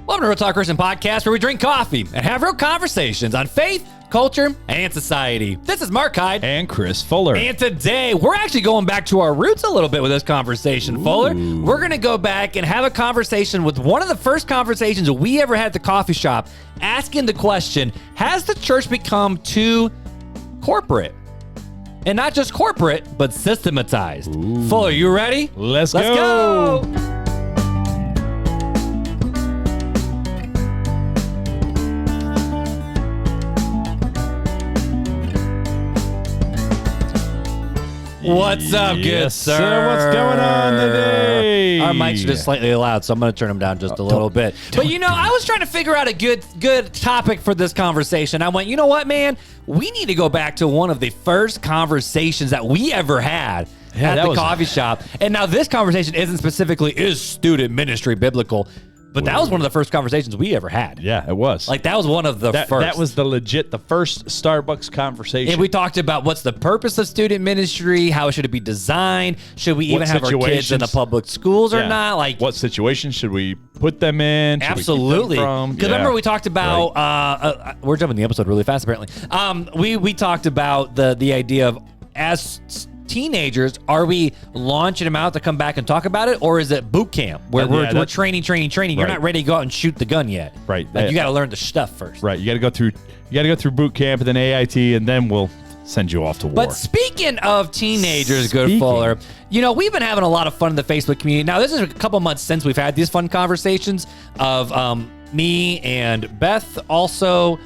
Welcome to Real Talk Christian Podcast, where we drink coffee and have real conversations on faith, culture, and society. This is Marc, Hyde. And Chris Fuller. And today, we're actually going back to our roots a little bit with this conversation, Fuller. We're going to go back and have a conversation with one of the first conversations we ever had at the coffee shop, asking the question, has the church become too corporate? And not just corporate, but systematized. Fuller, you ready? Let's go. What's up, good sir? What's going on today? Our mics are just slightly loud, so I'm going to turn them down just a little bit. But I was trying to figure out a good topic for this conversation. I went, you know what, man? We need to go back to one of the first conversations that we ever had at the coffee shop. And now this conversation isn't specifically, is student ministry biblical? But that was one of the first conversations we ever had. Yeah, it was. Like, that was one of the first. That was the first Starbucks conversation. And we talked about what's the purpose of student ministry, how should it be designed, should we even have our kids in the public schools or not? Like, what situations should we put them in? Absolutely. Because remember we talked about, we're jumping the episode really fast apparently. We talked about the idea of, as teenagers, are we launching them out to come back and talk about it, or is it boot camp where we're training? You're not ready to go out and shoot the gun yet. Right. Like, you got to learn the stuff first. Right. You got to go through boot camp and then AIT, and then we'll send you off to war. But speaking of teenagers, good Fuller, we've been having a lot of fun in the Facebook community. Now, this is a couple months since we've had these fun conversations of me and Beth also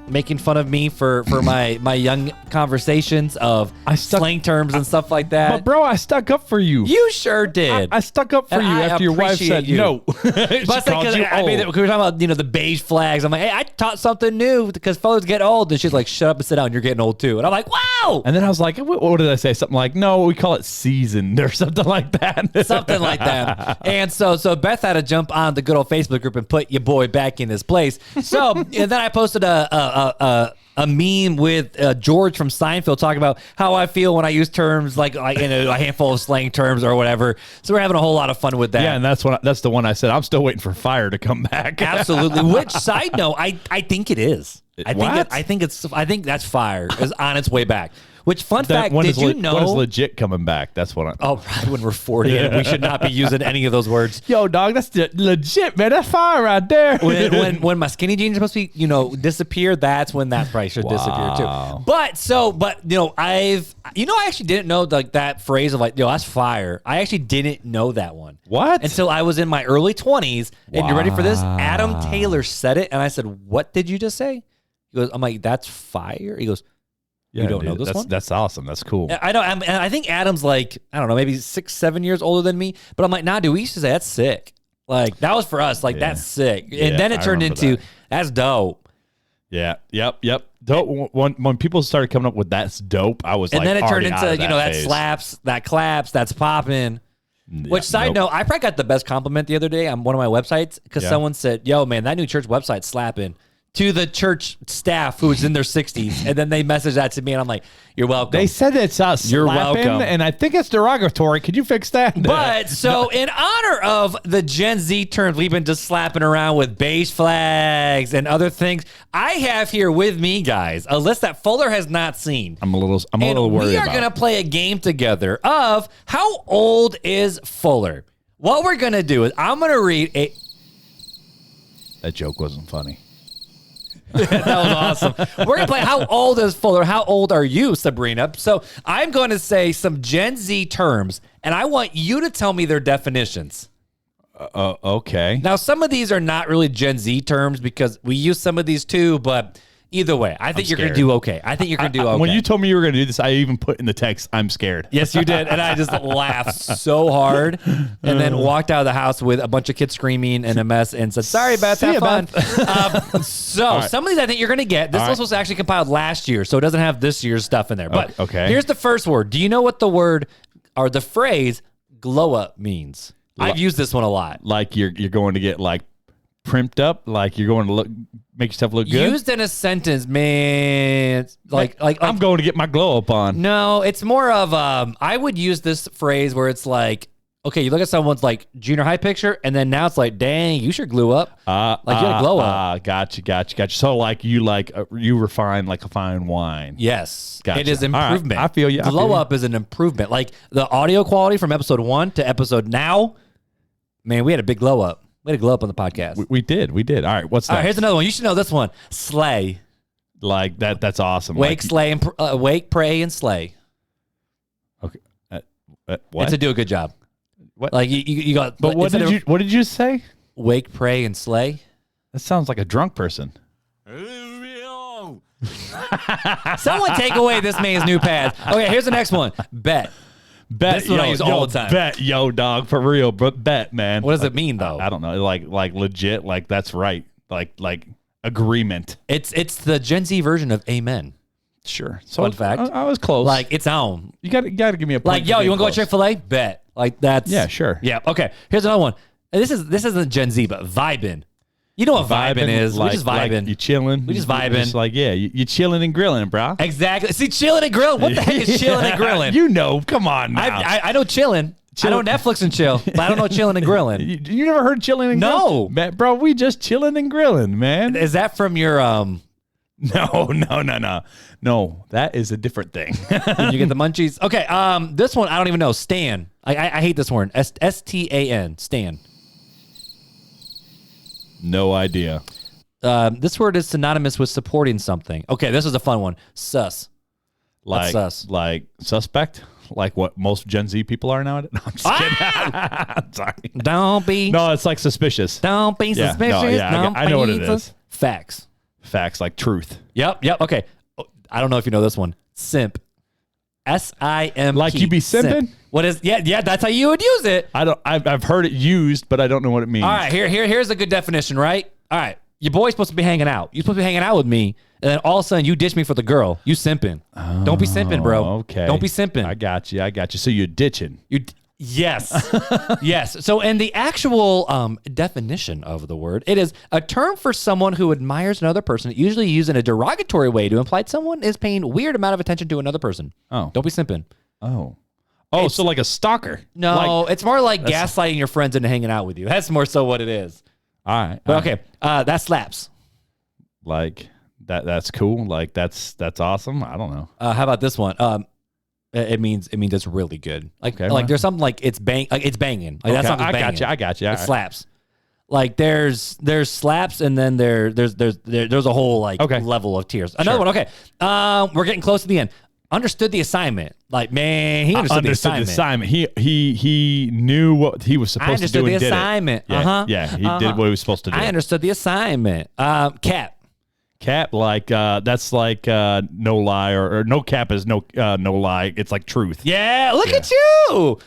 making fun of me for my young conversations of slang terms and stuff like that. But bro, I stuck up for you. You sure did. I stuck up for you after your wife said no. But because we were talking about the beige flags. I'm like, hey, I taught something new because fellas get old. And she's like, shut up and sit down. You're getting old too. And I'm like, wow. And then I was like, what did I say? Something like, no, we call it seasoned or something like that. Something like that. And so Beth had to jump on the good old Facebook group and put your boy back in his place. So and then I posted a meme with George from Seinfeld talking about how I feel when I use terms like in a handful of slang terms or whatever. So we're having a whole lot of fun with that. Yeah, and that's the one I said. I'm still waiting for fire to come back. Absolutely. Which, side note, I think it is. I think that's fire is on its way back. Which, fun fact, did you know? When is legit coming back? That's what I'm... Oh, probably when we're 40 and we should not be using any of those words. Yo, dog, that's legit, man. That's fire right there. When my skinny jeans are supposed to be, disappear, that's when that price should disappear too. But I actually didn't know that phrase of that's fire. I actually didn't know that one. What? Until I was in my early 20s. And you ready for this? Adam Taylor said it. And I said, what did you just say? He goes, I'm like, that's fire? He goes, you don't know this one? That's awesome. That's cool. I know. I think Adam's like, I don't know, maybe 6-7 years older than me. But I'm like, nah, dude, we used to say that's sick. Like, that was for us. Like, that's sick. And then it turned into, that's dope. Yeah. Yep. Dope. When people started coming up with that's dope, I was like, and then it turned into, that slaps, that claps, that's popping. Which, side note, I probably got the best compliment the other day on one of my websites because someone said, yo, man, that new church website's slapping. To the church staff who's in their 60s. And then they messaged that to me, and I'm like, you're welcome. They said it's us. You're welcome. And I think it's derogatory. Could you fix that? But so in honor of the Gen Z terms we've been just slapping around with beige flags and other things, I have here with me, guys, a list that Fuller has not seen. I'm a little worried. We are going to play a game together of how old is Fuller. What we're going to do is I'm going to read a... That joke wasn't funny. That was awesome. We're going to play how old is Fuller? How old are you, Sabrina? So I'm going to say some Gen Z terms, and I want you to tell me their definitions. Okay. Now, some of these are not really Gen Z terms because we use some of these too, but either way, I think you're going to do okay. When you told me you were going to do this, I even put in the text, I'm scared. Yes, you did. And I just laughed so hard and then walked out of the house with a bunch of kids screaming and a mess and said, sorry, Beth, have fun. Some of these I think you're going to get. This list was actually compiled last year, so it doesn't have this year's stuff in there. But here's the first word. Do you know what the word or the phrase glow up means? I've used this one a lot. Like you're going to get like primped up, like you're going to make yourself look good. Used in a sentence, man. Like I'm going to get my glow up on. No, it's more of I would use this phrase where it's like Okay, you look at someone's like junior high picture, and then now it's like, dang, you sure glue up. Like you had a glow up. Gotcha. So like you refine like a fine wine. Yes, Gotcha. it is improvement. Right, I feel you. Glow up is an improvement. Like the audio quality from episode 1 to episode now, man, we had a big glow up. We had a glow up on the podcast. We did. All right, what's that? All right, here's another one. You should know this one. Slay. Like that. That's awesome. Wake, slay, and wake, pray, and slay. Okay. What? It's to do a good job. What? Like you got. But what did you say? Wake, pray, and slay. That sounds like a drunk person. Someone take away this man's new pads. Okay, here's the next one. Bet. This is what I use all the time. Bet, dog, for real. But bet, man. What does it mean though? I don't know. Like legit. Like that's right. Like agreement. It's the Gen Z version of amen. Sure. So Fun fact. I was close. Like it's on. You got to give me a point. Like yo, you want to go to Chick-fil-A? Bet. Like that's sure. Yeah. Okay. Here's another one. And this isn't Gen Z, but vibing. You know what vibing is? Like, we just vibing. Like you chilling. We just vibing. Just like you chilling and grilling, bro. Exactly. See, chilling and grilling. What the heck is chilling and grilling? You know. Come on now. I know chilling. I know Netflix and chill, but I don't know chilling and grilling. You never heard chilling and grilling? No, man, bro. We just chilling and grilling, man. Is that from your No, that is a different thing. Did you get the munchies? Okay, this one I don't even know. Stan. I hate this word. STAN. Stan. No idea. This word is synonymous with supporting something. Okay, this is a fun one. Sus. Like sus. Like suspect. Like what most Gen Z people are nowadays. No, I'm just kidding. I'm sorry. Don't be. No, it's like suspicious. Don't be suspicious. I know what it is. Facts. Facts like truth. Yep. Okay. I don't know if you know this one. Simp. SIMP. Like you be simping? Simp. What is? Yeah. That's how you would use it. I've heard it used, but I don't know what it means. All right. Here's a good definition. Right. All right. Your boy's supposed to be hanging out. You're supposed to be hanging out with me, and then all of a sudden you ditch me for the girl. You simping. Don't be simping, bro. Okay. Don't be simping. I got you. So you're ditching. Yes. Yes. So in the actual definition of the word, it is a term for someone who admires another person, usually used in a derogatory way to imply someone is paying weird amount of attention to another person. Oh. Don't be simping. Oh, so like a stalker. No, it's more like gaslighting your friends into hanging out with you. That's more so what it is. All right. But okay, that slaps. Like that's cool. Like that's awesome. I don't know. How about this one? It means it's really good. Like Okay, there's something like it's banging. Like that's not just banging. I got you. It slaps. Like there's slaps, and then there's a whole level of tiers. Another one. Okay, we're getting close to the end. Understood the assignment. Like man, he understood the assignment. He knew what he was supposed to do and did it. I understood the assignment. Yeah, he did what he was supposed to do. I understood the assignment. Cap, like that's like no lie or no cap is no lie. It's like truth. Yeah, look at you.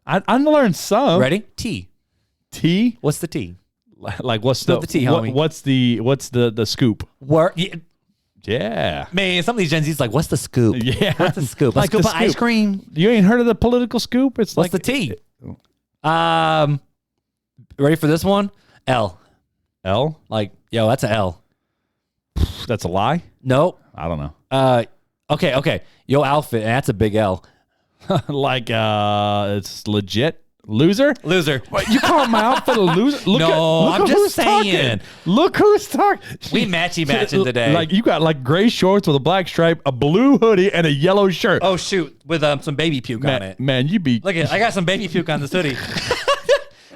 I learned some. Ready? T. What's the T? Like what's the T, homie? What's the scoop? Yeah. Man, some of these Gen Z's like, what's the scoop? Yeah. What's the scoop? Like scoop the of ice cream. You ain't heard of the political scoop? It's what's like the T? Ready for this one? L. Like, yo, that's an L. That's a lie? Nope. I don't know. Okay. Yo, outfit, and that's a big L. Like, it's legit. Loser. What, you call my outfit a loser? Look I'm just saying. Talking. Look who's talking. We matching today. Like you got like gray shorts with a black stripe, a blue hoodie, and a yellow shirt. Oh shoot, with some baby puke on it. Man, you be. Look at, I got some baby puke on this hoodie.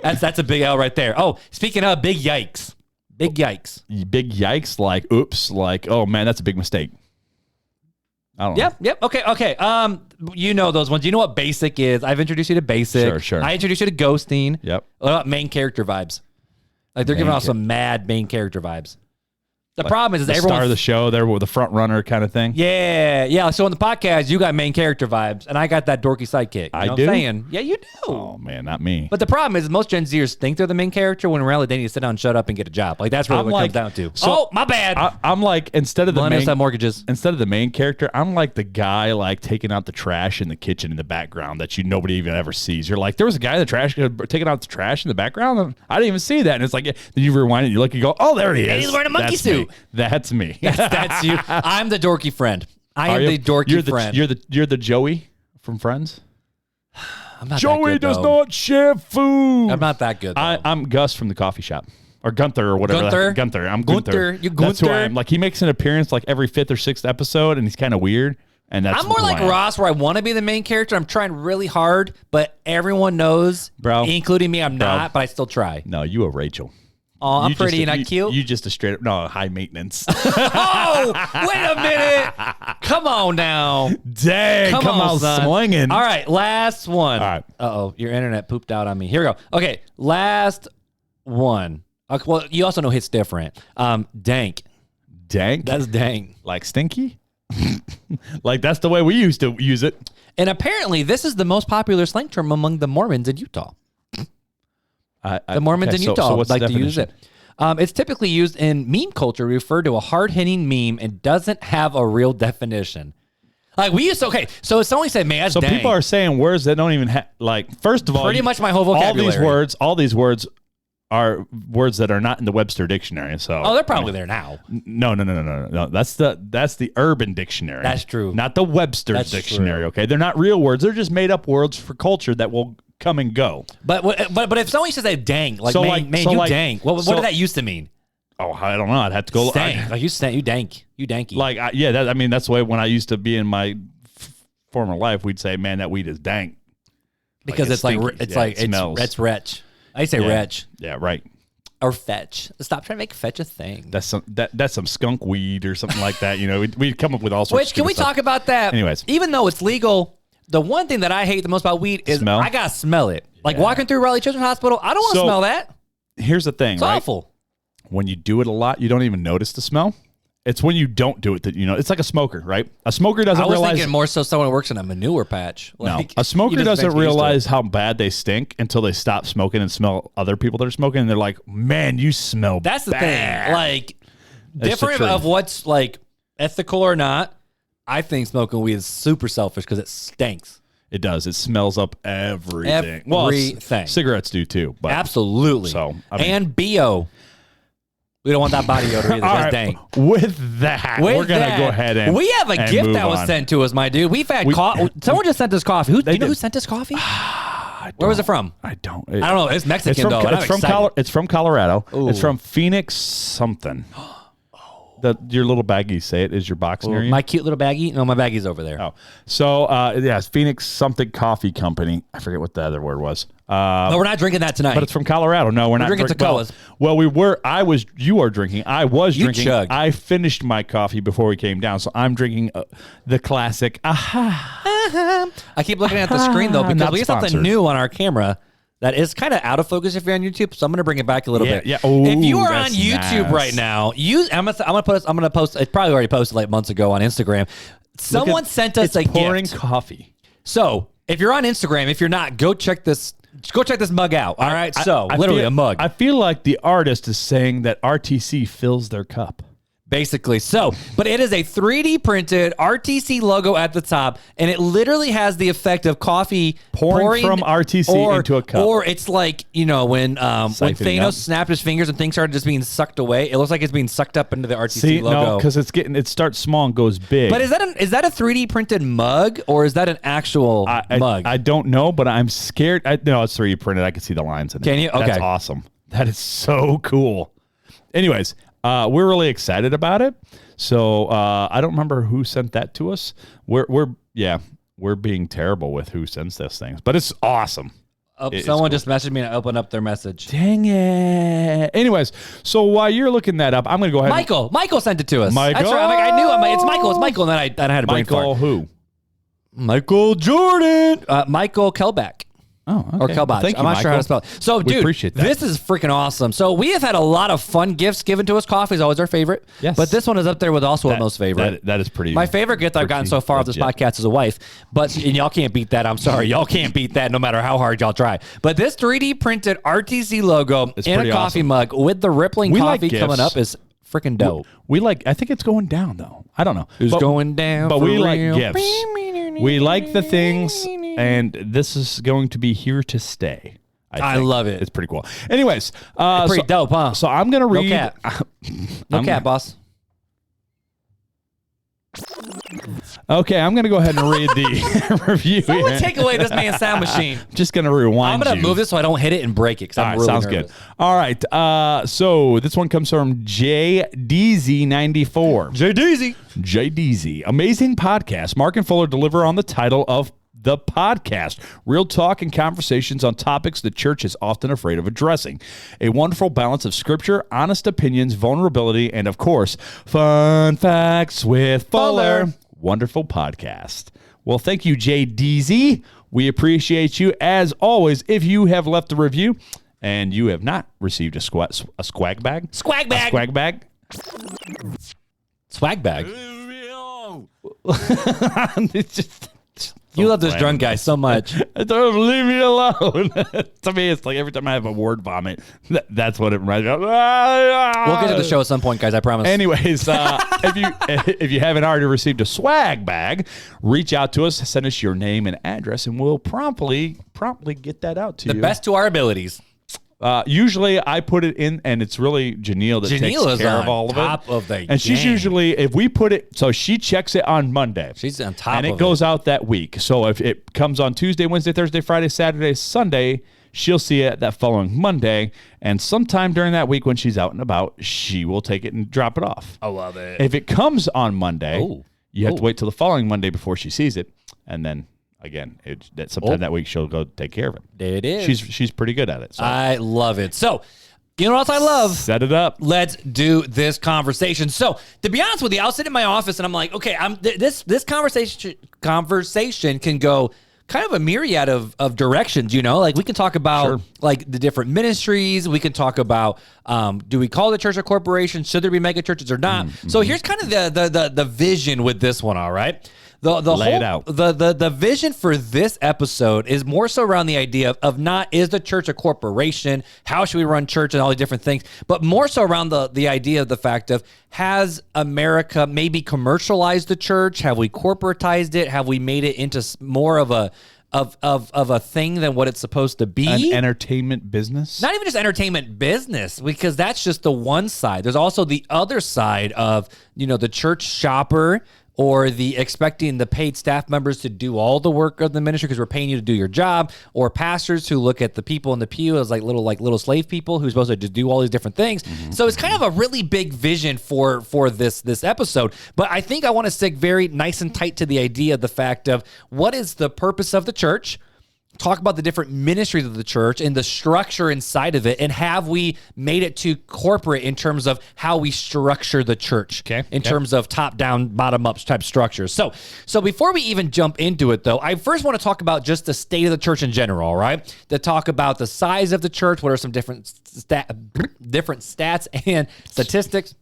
That's a big L right there. Oh, speaking of big yikes. Big yikes, like oops, like oh man, that's a big mistake. I don't know. Yep. Okay. You know those ones. You know what basic is. I've introduced you to basic. Sure. I introduced you to ghosting. Yep. What about main character vibes? Like they're giving off some mad main character vibes. The problem is the everyone star of the show. They're the front runner kind of thing. Yeah. So on the podcast, you got main character vibes, and I got that dorky sidekick. You know do. What I'm saying? Yeah, you do. Oh man, not me. But the problem is most Gen Zers think they're the main character when in reality they need to sit down, shut up, and get a job. Like that's really what it comes down to. So, my bad. I'm like instead of mortgages. Instead of the main character, I'm like the guy like taking out the trash in the kitchen in the background that nobody even ever sees. You're like, there was a guy in the trash taking out the trash in the background. And I didn't even see that, and it's like then you rewind it, you look, you go, oh, there he is. And he's wearing a monkey suit. That's me. That's you. I'm the dorky friend. I am the dorky friend. You're the Joey from Friends. Joey does not share food. I'm not that good, though. I'm Gus from the coffee shop. Or Gunther or whatever. Gunther? I'm Gunther. You Gunther? That's who I am. Like, he makes an appearance like every 5th or 6th episode, and he's kind of weird. And that's I'm more like Ross, where I want to be the main character. I'm trying really hard, but everyone knows, bro, including me, I'm not, but I still try. No, you are Rachel. Oh, I'm pretty and I'm cute. You just a straight up, no, high maintenance. Oh, wait a minute. Come on now. Dang, come on, swinging. All right, last one. All right. Uh-oh, your internet pooped out on me. Here we go. Okay, last one. Okay, well, you also know it's different. Dank. Dank? That's dank. Like stinky? Like that's the way we used to use it. And apparently, this is the most popular slang term among the Mormons in Utah. The Mormons in Utah like to use it. It's typically used in meme culture, referred to a hard-hitting meme, and doesn't have a real definition. Like we used to, okay, so if someone said, man, that's so dang. People are saying words that don't even have, like, first of all, pretty much my whole vocabulary. All these words are words that are not in the Webster dictionary. So they're probably there now. No. That's the Urban Dictionary. That's true. Not the Webster's dictionary. True. Okay, they're not real words. They're just made up words for culture that will come and go. But if someone says that dang, like so man, dang. What did that used to mean? Oh, I don't know. I'd have to go. Like you dank, you danky. Like that's the way when I used to be in my former life, we'd say, man, that weed is dank. Because like it smells. It's wretch. I say wretch. Yeah, right. Or fetch. Stop trying to make fetch a thing. That's some skunk weed or something like that. You know, we'd come up with all sorts. Which can we talk about that? Anyways, even though it's legal, the one thing that I hate the most about weed is I gotta smell it. Like walking through Raleigh Children's Hospital, I don't want to smell that. Here's the thing, it's awful. When you do it a lot, you don't even notice the smell. It's when you don't do it that you know. It's like a smoker, right? A smoker doesn't realize. I was thinking more so someone who works in a manure patch. Like, no, a smoker doesn't realize how bad they stink until they stop smoking and smell other people that are smoking, and they're like, "Man, you smell." That's the bad. thing. Like, different of what's like ethical or not. I think smoking weed is super selfish because it stinks. It does. It smells up everything. Well, cigarettes do too. But absolutely. So and BO. We don't want that body odor either. That's dank. With that, we're going to go ahead and we have a gift that was sent to us, my dude. We've had coffee. Someone just sent us coffee. Do you know who sent us coffee? Where was it from? I don't know. It's Mexican, though. It's from Colorado. Ooh. It's from Phoenix something. Your little baggie, say it, is your box near you? My cute little baggie? No, my baggie's over there. Oh. So, it's Phoenix something coffee company. I forget what the other word was. No, we're not drinking that tonight. But it's from Colorado. No, we're not drinking Tecovas. Well, you are drinking. I was drinking. Chugged. I finished my coffee before we came down, so I'm drinking the classic. I keep looking at the screen, though, because we have something new on our camera. That is kind of out of focus if you're on YouTube, so I'm going to bring it back a little bit. Yeah. Ooh, if you are on YouTube right now, I'm going to post. It's probably already posted like months ago on Instagram. Someone sent us a pouring gift. Coffee. So if you're on Instagram, if you're not, go check this. Go check this mug out. All right. Literally a mug. I feel like the artist is saying that RTC fills their cup. Basically. But it is a 3D printed RTC logo at the top, and it literally has the effect of coffee pouring from RTC into a cup. Or it's like, when Thanos snapped his fingers and things started just being sucked away. It looks like it's being sucked up into the RTC logo. No, because it starts small and goes big. But is that a 3D printed mug, or is that an actual mug? I don't know, but I'm scared. No, it's 3D printed. I can see the lines in it. Can you? Okay. That's awesome. That is so cool. Anyways, we're really excited about it. So I don't remember who sent that to us. We're being terrible with who sends those things, but it's awesome. Someone just messaged me and I opened up their message. Dang it. Anyways, so while you're looking that up, I'm going to go ahead. Michael sent it to us. Michael. That's right. I knew it's Michael. It's Michael. And then I had a brain fart. Michael who? Michael Jordan. Michael Kelbeck. Oh, okay. Or Kelbach. I'm not sure how to spell it. So, dude, this is freaking awesome. So, we have had a lot of fun gifts given to us. Coffee is always our favorite. Yes. But this one is up there with also our most favorite. That is pretty. My favorite gift I've gotten so far of this podcast is a wife. And y'all can't beat that. I'm sorry. Y'all can't beat that no matter how hard y'all try. But this 3D printed RTC logo in a coffee mug with the rippling coffee coming up is freaking dope. I think it's going down, though. I don't know. It's going down. But we like gifts. We like the things. And this is going to be here to stay. I love it. It's pretty cool. Anyways. It's pretty dope, huh? So I'm going to read. No cap, boss. Okay, I'm going to go ahead and read the review. Someone take away this man's sound machine. Just going to rewind. I'm going to move this so I don't hit it and break it. All right, really sounds nervous. Good. All right, so this one comes from JDZ94. JDZ. Amazing podcast. Marc and Fuller deliver on the title of the podcast. Real talk and conversations on topics the church is often afraid of addressing. A wonderful balance of scripture, honest opinions, vulnerability, and of course, fun facts with Fuller. Wonderful podcast. Well, thank you, JDZ. We appreciate you as always. If you have left a review and you have not received a swag bag. Swag bag. It's just... You love this drunk guy so much. Don't leave me alone. To me, it's like every time I have a word vomit, that's what it reminds me of. We'll get to the show at some point, guys. I promise. Anyways, if you haven't already received a swag bag, reach out to us, send us your name and address, and we'll promptly get that out to you. The best to our abilities. Usually I put it in, and it's really Janelle that takes care of all of it. And she's usually, if we put it, so she checks it on Monday. She's on top of it. And it goes out that week. So if it comes on Tuesday, Wednesday, Thursday, Friday, Saturday, Sunday, she'll see it that following Monday. And sometime during that week when she's out and about, she will take it and drop it off. I love it. If it comes on Monday, you have to wait till the following Monday before she sees it. And then again, sometime that week she'll go take care of it. There it is. She's pretty good at it. So. I love it. So, you know what else I love? Set it up. Let's do this conversation. So, to be honest with you, I was sitting in my office and I'm like, okay, this conversation can go kind of a myriad of directions, you know? Like we can talk about like the different ministries. We can talk about do we call the church a corporation? Should there be mega churches or not? So here's kind of the vision with this one, all right? Lay it out. The vision for this episode is more so around the idea of not is the church a corporation? How should we run church and all the different things? But more so around the idea of the fact of has America maybe commercialized the church? Have we corporatized it? Have we made it into more of a thing than what it's supposed to be? An entertainment business? Not even just entertainment business, because that's just the one side. There's also the other side of, the church shopper, or the expecting the paid staff members to do all the work of the ministry because we're paying you to do your job, or pastors who look at the people in the pew as like little slave people who's supposed to just do all these different things. So it's kind of a really big vision for this episode. But I think I want to stick very nice and tight to the idea of the fact of what is the purpose of the church, talk about the different ministries of the church and the structure inside of it, and have we made it too corporate in terms of how we structure the church, in terms of top-down, bottom-up type structures. So before we even jump into it, though, I first want to talk about just the state of the church in general, all right? To talk about the size of the church, what are some different stats and statistics.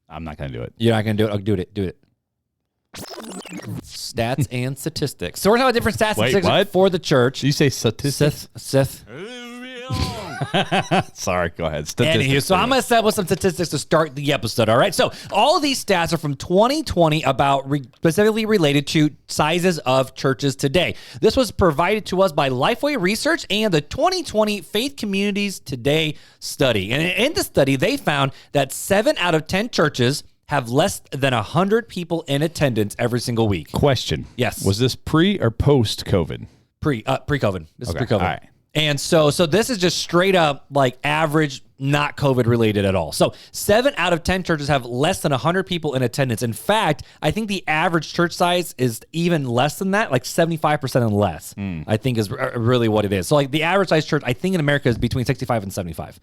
I'm not going to do it. You're not going to do it? Okay, do it. Stats and statistics. So we're talking about different stats and statistics for the church. Did you say statistics? Sith. Sorry, go ahead. Statistics. Anywho, so I'm going to set with some statistics to start the episode, all right? So all of these stats are from 2020 about specifically related to sizes of churches today. This was provided to us by Lifeway Research and the 2020 Faith Communities Today study. And in the study, they found that 7 out of 10 churches have less than 100 people in attendance every single week. Question. Yes. Was this pre or post COVID? Pre-COVID. This is pre-COVID. All right. And so this is just straight up like average, not COVID related at all. So 7 out of 10 churches have less than 100 people in attendance. In fact, I think the average church size is even less than that, like 75% and less, I think is really what it is. So like the average size church, I think in America is between 65 and 75.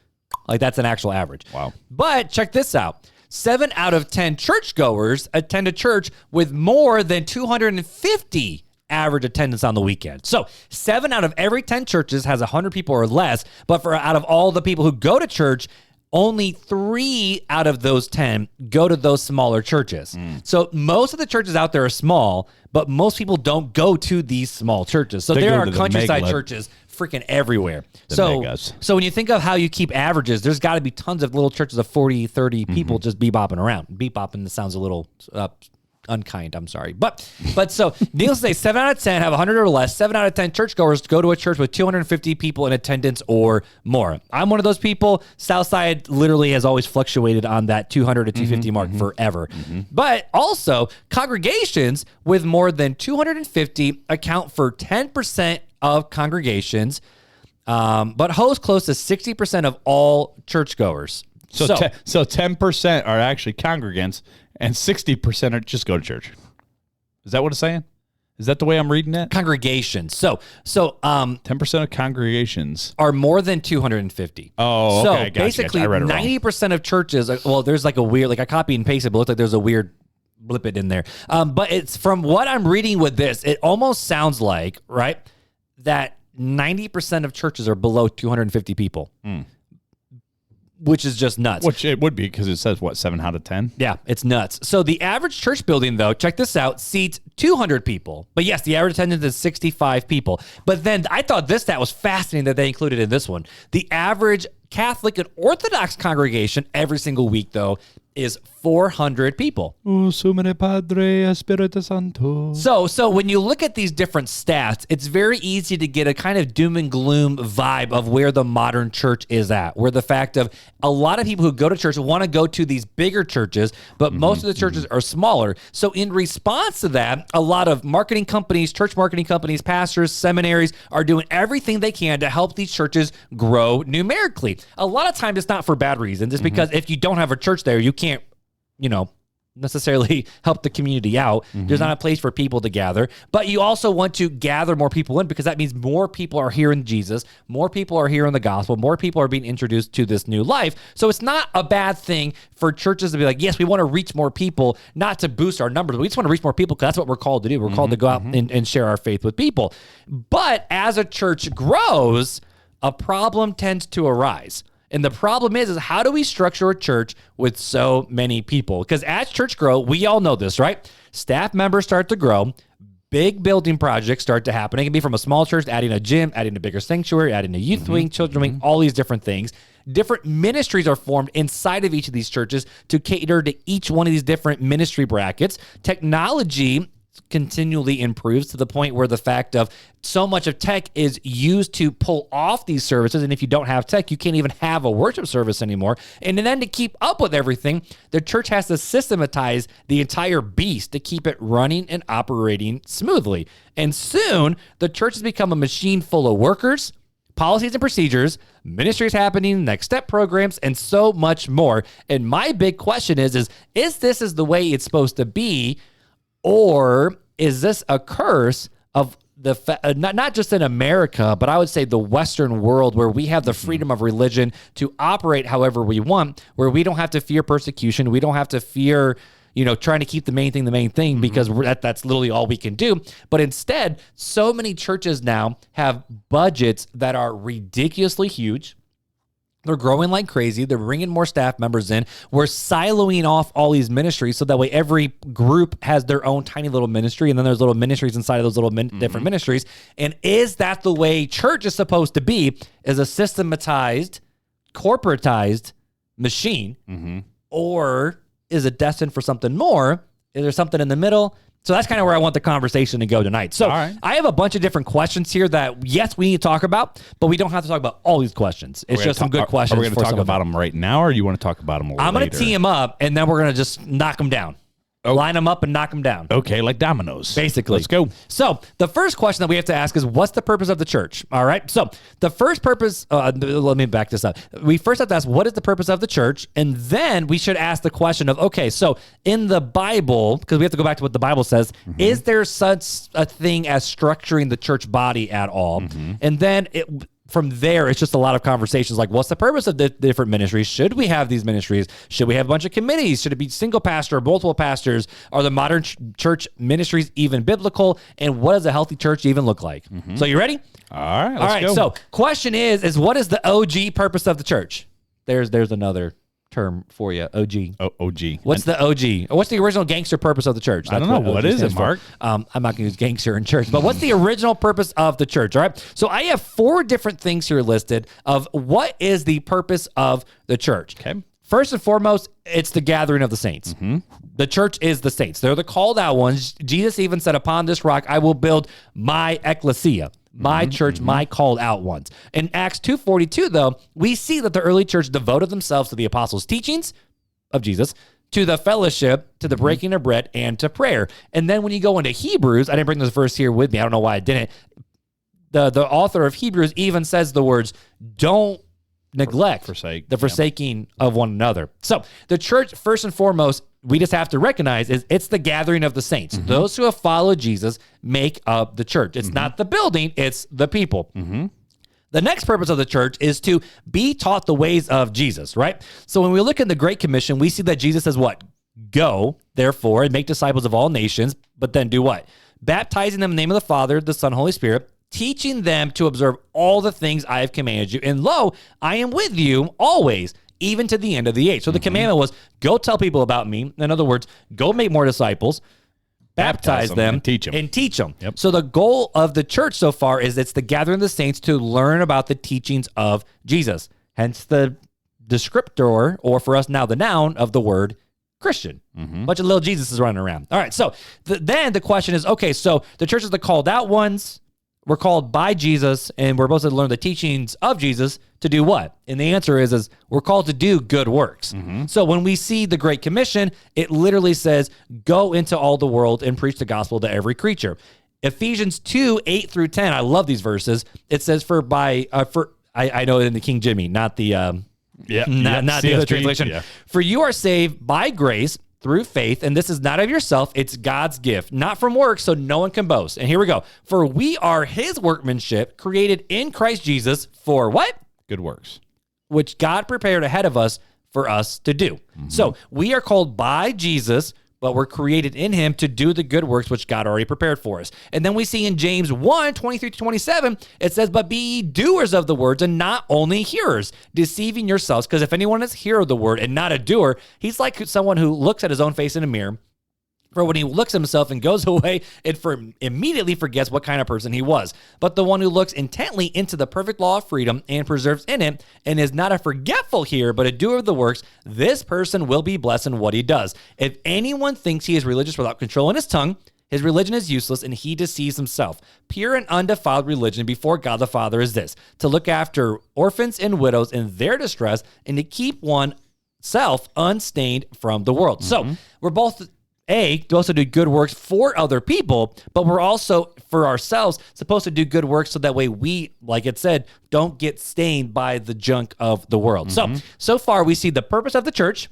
Like that's an actual average. Wow. But check this out. 7 out of 10 churchgoers attend a church with more than 250 average attendance on the weekend. So 7 out of every 10 churches has 100 people or less, but out of all the people who go to church, only 3 out of those 10 go to those smaller churches. So most of the churches out there are small, but most people don't go to these small churches. So there are countryside churches freaking everywhere. So when you think of how you keep averages, there's got to be tons of little churches of 40, 30 people just bebopping around. Bebopping sounds a little unkind. I'm sorry. But so needless to say, 7 out of 10 have 100 or less. 7 out of 10 churchgoers go to a church with 250 people in attendance or more. I'm one of those people. Southside literally has always fluctuated on that 200 to 250 mark forever. But also, congregations with more than 250 account for 10% of congregations, but host close to 60% of all churchgoers. So 10% are actually congregants, and 60% are just go to church. Is that what it's saying? Is that the way I'm reading it? Congregations. So 10% of congregations are more than 250. Oh, okay. So basically, 90% of churches. Well, there's like a weird, like I copied and pasted, but it looked like there's a weird blip it in there. But it's from what I'm reading with this, it almost sounds like that 90% of churches are below 250 people. Which is just nuts. Which it would be because it says, 7 out of 10? Yeah, it's nuts. So the average church building, though, check this out, seats 200 people. But yes, the average attendance is 65 people. But then I thought this stat was fascinating that they included in this one. The average Catholic and Orthodox congregation every single week, though, is 400 people. Sumere Padre Espiritu Santo. So when you look at these different stats, it's very easy to get a kind of doom and gloom vibe of where the modern church is at, where the fact of a lot of people who go to church want to go to these bigger churches, but most of the churches are smaller. So in response to that, a lot of marketing companies, church marketing companies, pastors, seminaries are doing everything they can to help these churches grow numerically. A lot of times it's not for bad reasons. It's because if you don't have a church there, you can't, necessarily help the community out. There's not a place for people to gather, but you also want to gather more people in because that means more people are hearing Jesus, more people are hearing the gospel, more people are being introduced to this new life. So it's not a bad thing for churches to be like, yes, we want to reach more people, not to boost our numbers. We just want to reach more people because that's what we're called to do. We're called to go out and share our faith with people. But as a church grows, a problem tends to arise. And the problem is how do we structure a church with so many people? Because as church grow, we all know this, right? Staff members start to grow. Big building projects start to happen. It can be from a small church, adding a gym, adding a bigger sanctuary, adding a youth wing, children wing, all these different things. Different ministries are formed inside of each of these churches to cater to each one of these different ministry brackets. Technology continually improves to the point where the fact of so much of tech is used to pull off these services. And if you don't have tech, you can't even have a worship service anymore. And then to keep up with everything, the church has to systematize the entire beast to keep it running and operating smoothly. And soon the church has become a machine full of workers, policies and procedures, ministries happening, next step programs, and so much more. And my big question is this is the way it's supposed to be? Or is this a curse of not just in America, but I would say the Western world where we have the freedom of religion to operate however we want, where we don't have to fear persecution. We don't have to fear, trying to keep the main thing because that's literally all we can do. But instead, so many churches now have budgets that are ridiculously huge. They're growing like crazy. They're bringing more staff members in. We're siloing off all these ministries so that way every group has their own tiny little ministry, and then there's little ministries inside of those little different ministries. And is that the way church is supposed to be? Is a systematized, corporatized machine, or is it destined for something more? Is there something in the middle? So that's kind of where I want the conversation to go tonight. So I have a bunch of different questions here that, yes, we need to talk about, but we don't have to talk about all these questions. It's just some good questions. Are we going to talk about them right now, or do you want to talk about them later? I'm going to tee them up, and then we're going to just knock them down. Line them up and knock them down. Okay, like dominoes. Basically. Let's go. So the first question that we have to ask is, what's the purpose of the church? All right. So the first purpose, let me back this up. We first have to ask, what is the purpose of the church? And then we should ask the question of, okay, so in the Bible, because we have to go back to what the Bible says, is there such a thing as structuring the church body at all? And then from there, it's just a lot of conversations like, what's the purpose of the different ministries? Should we have these ministries? Should we have a bunch of committees? Should it be single pastor or multiple pastors? Are the modern church ministries even biblical? And what does a healthy church even look like? So you ready? All right, let's go. So question is what is the OG purpose of the church? There's another term for you, OG. OG. What's the OG? Or what's the original gangster purpose of the church? I don't know. What is it, Mark? I'm not going to use gangster in church, but what's the original purpose of the church? All right. So I have 4 different things here listed of what is the purpose of the church. Okay. First and foremost, it's the gathering of the saints. The church is the saints. They're the called out ones. Jesus even said, upon this rock, I will build my ecclesia, my church, my called out ones. In Acts 2:42, though, we see that the early church devoted themselves to the apostles' teachings of Jesus, to the fellowship, to the breaking of bread, and to prayer. And then when you go into Hebrews, I didn't bring this verse here with me. I don't know why I didn't. The author of Hebrews even says the words, don't neglect the forsaking of one another. So the church, first and foremost, we just have to recognize is it's the gathering of the saints. Those who have followed Jesus make up the church. It's not the building, it's the people. The next purpose of the church is to be taught the ways of Jesus, right? So when we look in the Great Commission, we see that Jesus says what? Go, therefore, and make disciples of all nations, but then do what? Baptizing them in the name of the Father, the Son, Holy Spirit, teaching them to observe all the things I have commanded you. And lo, I am with you always, even to the end of the age. So the commandment was, go tell people about me. In other words, go make more disciples, baptize them, and teach them. Yep. So the goal of the church so far is it's the gathering of the saints to learn about the teachings of Jesus. Hence the descriptor, or for us now, the noun of the word Christian. Bunch of little Jesuses running around. All right, so then the question is, okay, so the church is the called out ones. We're called by Jesus, and we're supposed to learn the teachings of Jesus to do what? And the answer is we're called to do good works. So when we see the Great Commission, it literally says, go into all the world and preach the gospel to every creature. Ephesians 2:8-10, I love these verses. It says, I know it in the King Jimmy, not the not the other translation. Yeah. For you are saved by grace through faith, and this is not of yourself, it's God's gift, not from works, so no one can boast. And here we go. For we are his workmanship, created in Christ Jesus for what? Good works. Which God prepared ahead of us for us to do. So we are called by Jesus, but we're created in him to do the good works which God already prepared for us. And then we see in James 1:23-27, it says, but be ye doers of the words and not only hearers, deceiving yourselves. Because if anyone is hearer of the word and not a doer, he's like someone who looks at his own face in a mirror. For when he looks at himself and goes away, it immediately forgets what kind of person he was. But the one who looks intently into the perfect law of freedom and preserves in it, and is not a forgetful hearer, but a doer of the works, this person will be blessed in what he does. If anyone thinks he is religious without controlling his tongue, his religion is useless, and he deceives himself. Pure and undefiled religion before God the Father is this, to look after orphans and widows in their distress, and to keep oneself unstained from the world. So we're both supposed to do good works for other people, but we're also, for ourselves, supposed to do good works so that way we, like it said, don't get stained by the junk of the world. So far we see the purpose of the church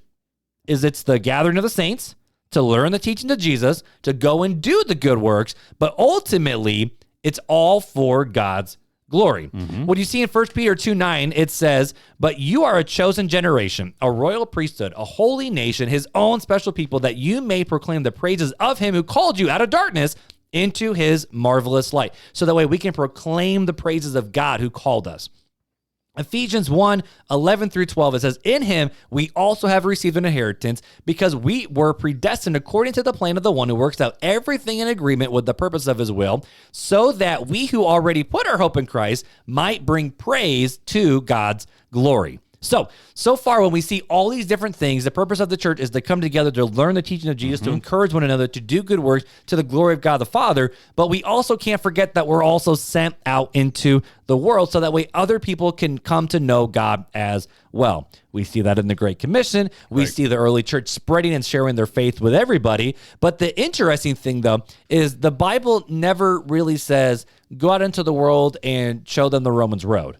is it's the gathering of the saints, to learn the teaching of Jesus, to go and do the good works, but ultimately it's all for God's glory. What you see in 1 Peter 2:9, it says, but you are a chosen generation, a royal priesthood, a holy nation, his own special people, that you may proclaim the praises of him who called you out of darkness into his marvelous light. So that way we can proclaim the praises of God who called us. Ephesians 1:11-12, it says, in him we also have received an inheritance, because we were predestined according to the plan of the one who works out everything in agreement with the purpose of his will, so that we who already put our hope in Christ might bring praise to God's glory. So far, when we see all these different things, the purpose of the church is to come together to learn the teaching of Jesus, to encourage one another, to do good works to the glory of God the Father. But we also can't forget that we're also sent out into the world so that way other people can come to know God as well. We see that in the Great Commission. We see the early church spreading and sharing their faith with everybody. But the interesting thing, though, is the Bible never really says, go out into the world and show them the Romans road.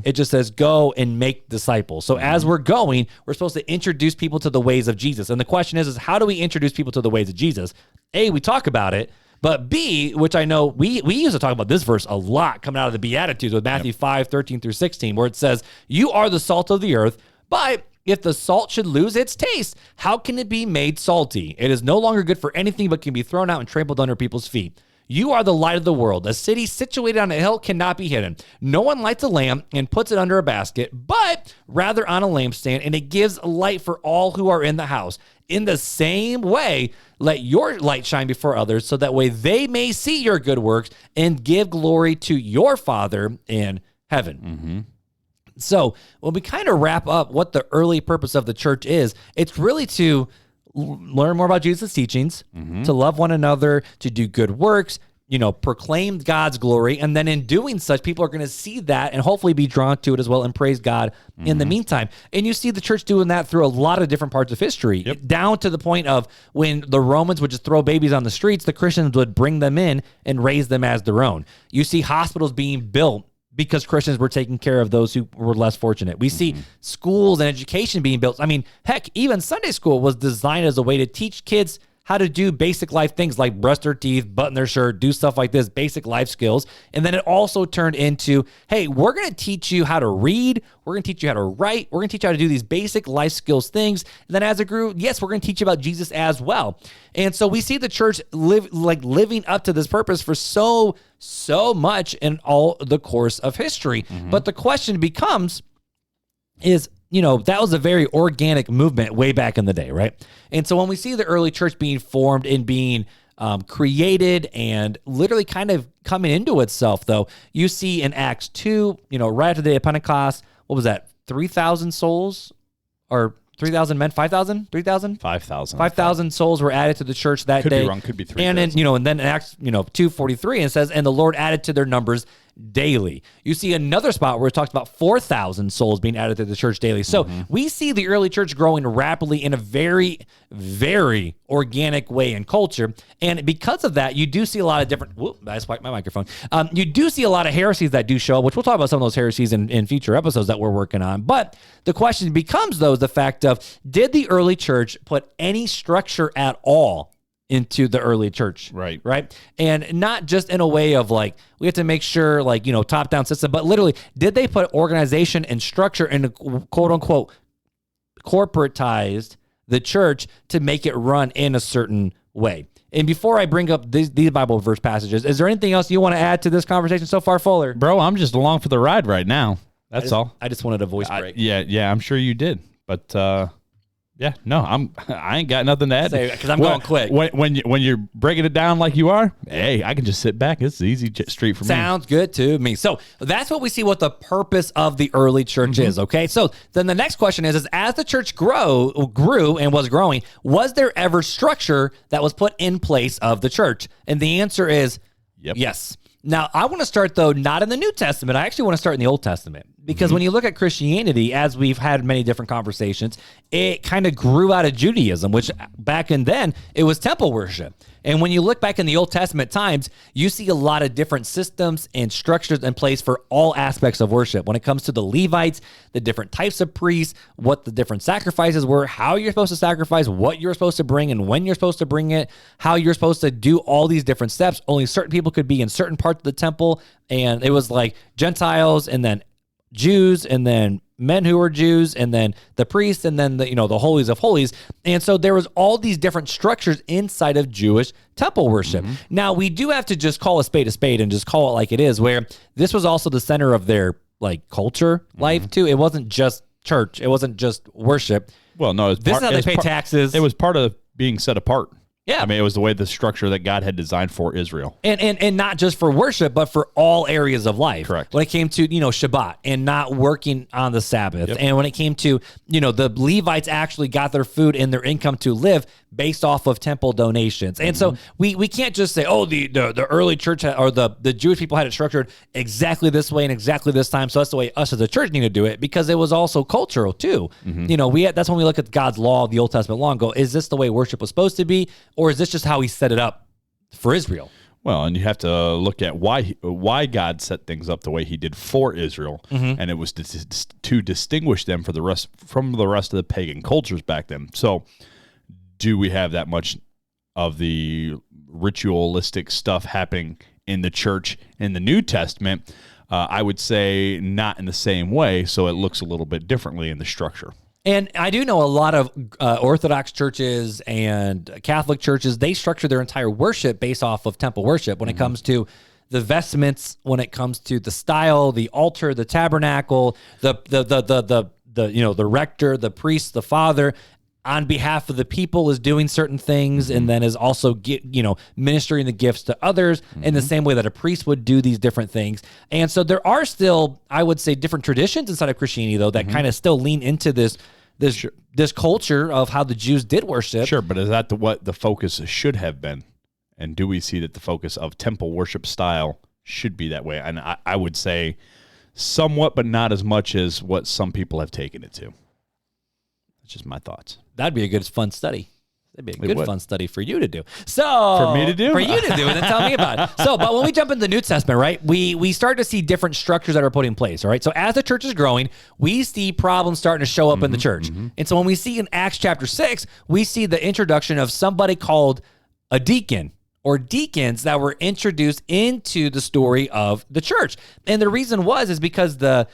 It just says, go and make disciples. So as we're going, we're supposed to introduce people to the ways of Jesus. And the question is how do we introduce people to the ways of Jesus? A, we talk about it. But B, which I know we used to talk about this verse a lot coming out of the Beatitudes with Matthew 5:13-16, where it says, you are the salt of the earth, but if the salt should lose its taste, how can it be made salty? It is no longer good for anything but can be thrown out and trampled under people's feet. You are the light of the world. A city situated on a hill cannot be hidden. No one lights a lamp and puts it under a basket, but rather on a lampstand, and it gives light for all who are in the house. In the same way, let your light shine before others, so that way they may see your good works and give glory to your Father in heaven. So when we kind of wrap up what the early purpose of the church is, it's really to learn more about Jesus' teachings, to love one another, to do good works, proclaim God's glory. And then in doing such, people are going to see that and hopefully be drawn to it as well and praise God in the meantime. And you see the church doing that through a lot of different parts of history, down to the point of when the Romans would just throw babies on the streets, the Christians would bring them in and raise them as their own. You see hospitals being built because Christians were taking care of those who were less fortunate. We see schools and education being built. I mean, heck, even Sunday school was designed as a way to teach kids how to do basic life things like brush their teeth, button their shirt, do stuff like this, basic life skills. And then it also turned into, hey, we're going to teach you how to read. We're going to teach you how to write. We're going to teach you how to do these basic life skills things. And then as it grew, yes, we're going to teach you about Jesus as well. And so we see the church living up to this purpose for so much in all the course of history. But the question becomes is, that was a very organic movement way back in the day, right? And so when we see the early church being formed and being created and literally kind of coming into itself, though, you see in Acts 2, right after the day of Pentecost, what was that, 3,000 souls? Or 3,000 men, 5,000, 3,000? 5,000. 5,000 souls were added to the church that day. Could be wrong, could be 3,000. And then in Acts, 2:43, it says, and the Lord added to their numbers daily. You see another spot where it talks about 4,000 souls being added to the church daily. So we see the early church growing rapidly in a very, very organic way in culture. And because of that, you do see a lot of different, I spiked my microphone. You do see a lot of heresies that do show up, which we'll talk about some of those heresies in future episodes that we're working on. But the question becomes, though, the fact of, did the early church put any structure at all into the early church? Right. And not just in a way of we have to make sure top-down system, but literally, did they put organization and structure and quote-unquote corporatized the church to make it run in a certain way? And before I bring up these Bible verse passages, is there anything else you want to add to this conversation so far, Fuller? Bro, I'm just along for the ride right now. That's all. I just wanted a voice break. Yeah, I'm sure you did. But yeah, no, I ain't got nothing to add. Because I'm going quick. When you're breaking it down like you are, hey, I can just sit back. It's easy street for me. Sounds good to me. So that's what we see what the purpose of the early church is, okay? So then the next question is as the church grew and was growing, was there ever structure that was put in place of the church? And the answer is yes. Now, I want to start, though, not in the New Testament. I actually want to start in the Old Testament. Because when you look at Christianity, as we've had many different conversations, it kind of grew out of Judaism, which back in then, it was temple worship. And when you look back in the Old Testament times, you see a lot of different systems and structures in place for all aspects of worship. When it comes to the Levites, the different types of priests, what the different sacrifices were, how you're supposed to sacrifice, what you're supposed to bring and when you're supposed to bring it, how you're supposed to do all these different steps. Only certain people could be in certain parts of the temple. And it was like Gentiles and then Jews and then men who were Jews and then the priests and then the holies of holies. And so there was all these different structures inside of Jewish temple worship. Now we do have to just call a spade and just call it like it is, where this was also the center of their culture life too. It wasn't just church. It wasn't just worship. Well, no, this is how they pay taxes. It was part of being set apart. Yeah. I mean, it was the structure that God had designed for Israel. And not just for worship, but for all areas of life. Correct. When it came to, Shabbat and not working on the Sabbath. And when it came to, the Levites actually got their food and their income to live based off of temple donations. And so we can't just say, the early church or the Jewish people had it structured exactly this way and exactly this time. So that's the way us as a church need to do it, because it was also cultural too. That's when we look at God's law, the Old Testament law, and go, is this the way worship was supposed to be? Or is this just how he set it up for Israel? Well, and you have to look at why God set things up the way he did for Israel. And it was to distinguish them from the rest of the pagan cultures back then. So do we have that much of the ritualistic stuff happening in the church in the New Testament? I would say not in the same way. So it looks a little bit differently in the structure. And I do know a lot of Orthodox churches and Catholic churches, they structure their entire worship based off of temple worship when it comes to the vestments, when it comes to the style, the altar, the tabernacle, the rector, the priest, the father. on behalf of the people is doing certain things and then is also ministering the gifts to others in the same way that a priest would do these different things. And so there are still, I would say, different traditions inside of Christianity, though, that kind of still lean into this culture of how the Jews did worship. Sure, but is that what the focus should have been? And do we see that the focus of temple worship style should be that way? And I would say somewhat, but not as much as what some people have taken it to. That's just my thoughts. That'd be a good, fun study. That'd be a good, fun study for you to do. So for me to do? For you to do, and then tell me about it. So, but when we jump into the New Testament, right, we start to see different structures that are put in place, all right? So as the church is growing, we see problems starting to show up in the church. And so when we see in Acts chapter 6, we see the introduction of somebody called a deacon, or deacons that were introduced into the story of the church. And the reason is because the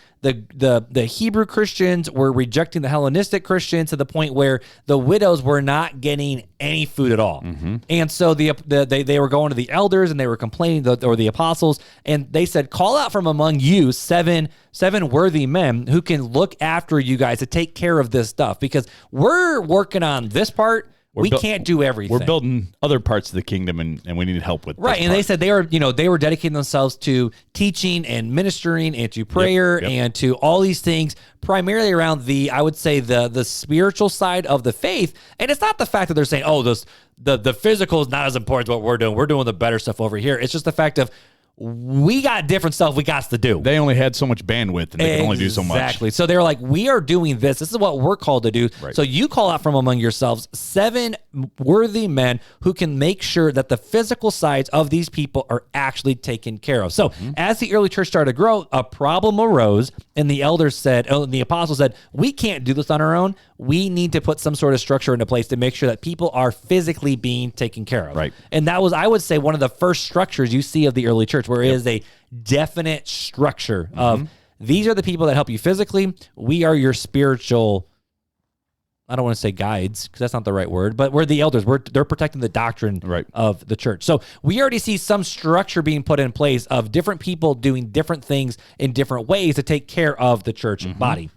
Hebrew Christians were rejecting the Hellenistic Christians to the point where the widows were not getting any food at all. And so they were going to the elders and they were complaining, or the apostles, and they said, call out from among you seven worthy men who can look after you guys to take care of this stuff, because we're working on this part. We can't do everything. We're building other parts of the kingdom, and we need help with right. And they said they were dedicating themselves to teaching and ministering and to prayer and to all these things, primarily around I would say the spiritual side of the faith. And it's not the fact that they're saying, oh, the physical is not as important as what we're doing. We're doing the better stuff over here. It's just the fact of, we got different stuff we got to do. They only had so much bandwidth, and they can only do so much. Exactly. So they were like, we are doing this. This is what we're called to do. Right. So you call out from among yourselves 7 worthy men who can make sure that the physical sides of these people are actually taken care of. So as the early church started to grow, a problem arose, and the elders said, the apostles said, we can't do this on our own. We need to put some sort of structure into place to make sure that people are physically being taken care of. Right. And that was, I would say, one of the first structures you see of the early church, where it is a definite structure of, these are the people that help you physically. We are your spiritual, I don't want to say guides, because that's not the right word, but we're the elders. They're protecting the doctrine of the church. So we already see some structure being put in place of different people doing different things in different ways to take care of the church body.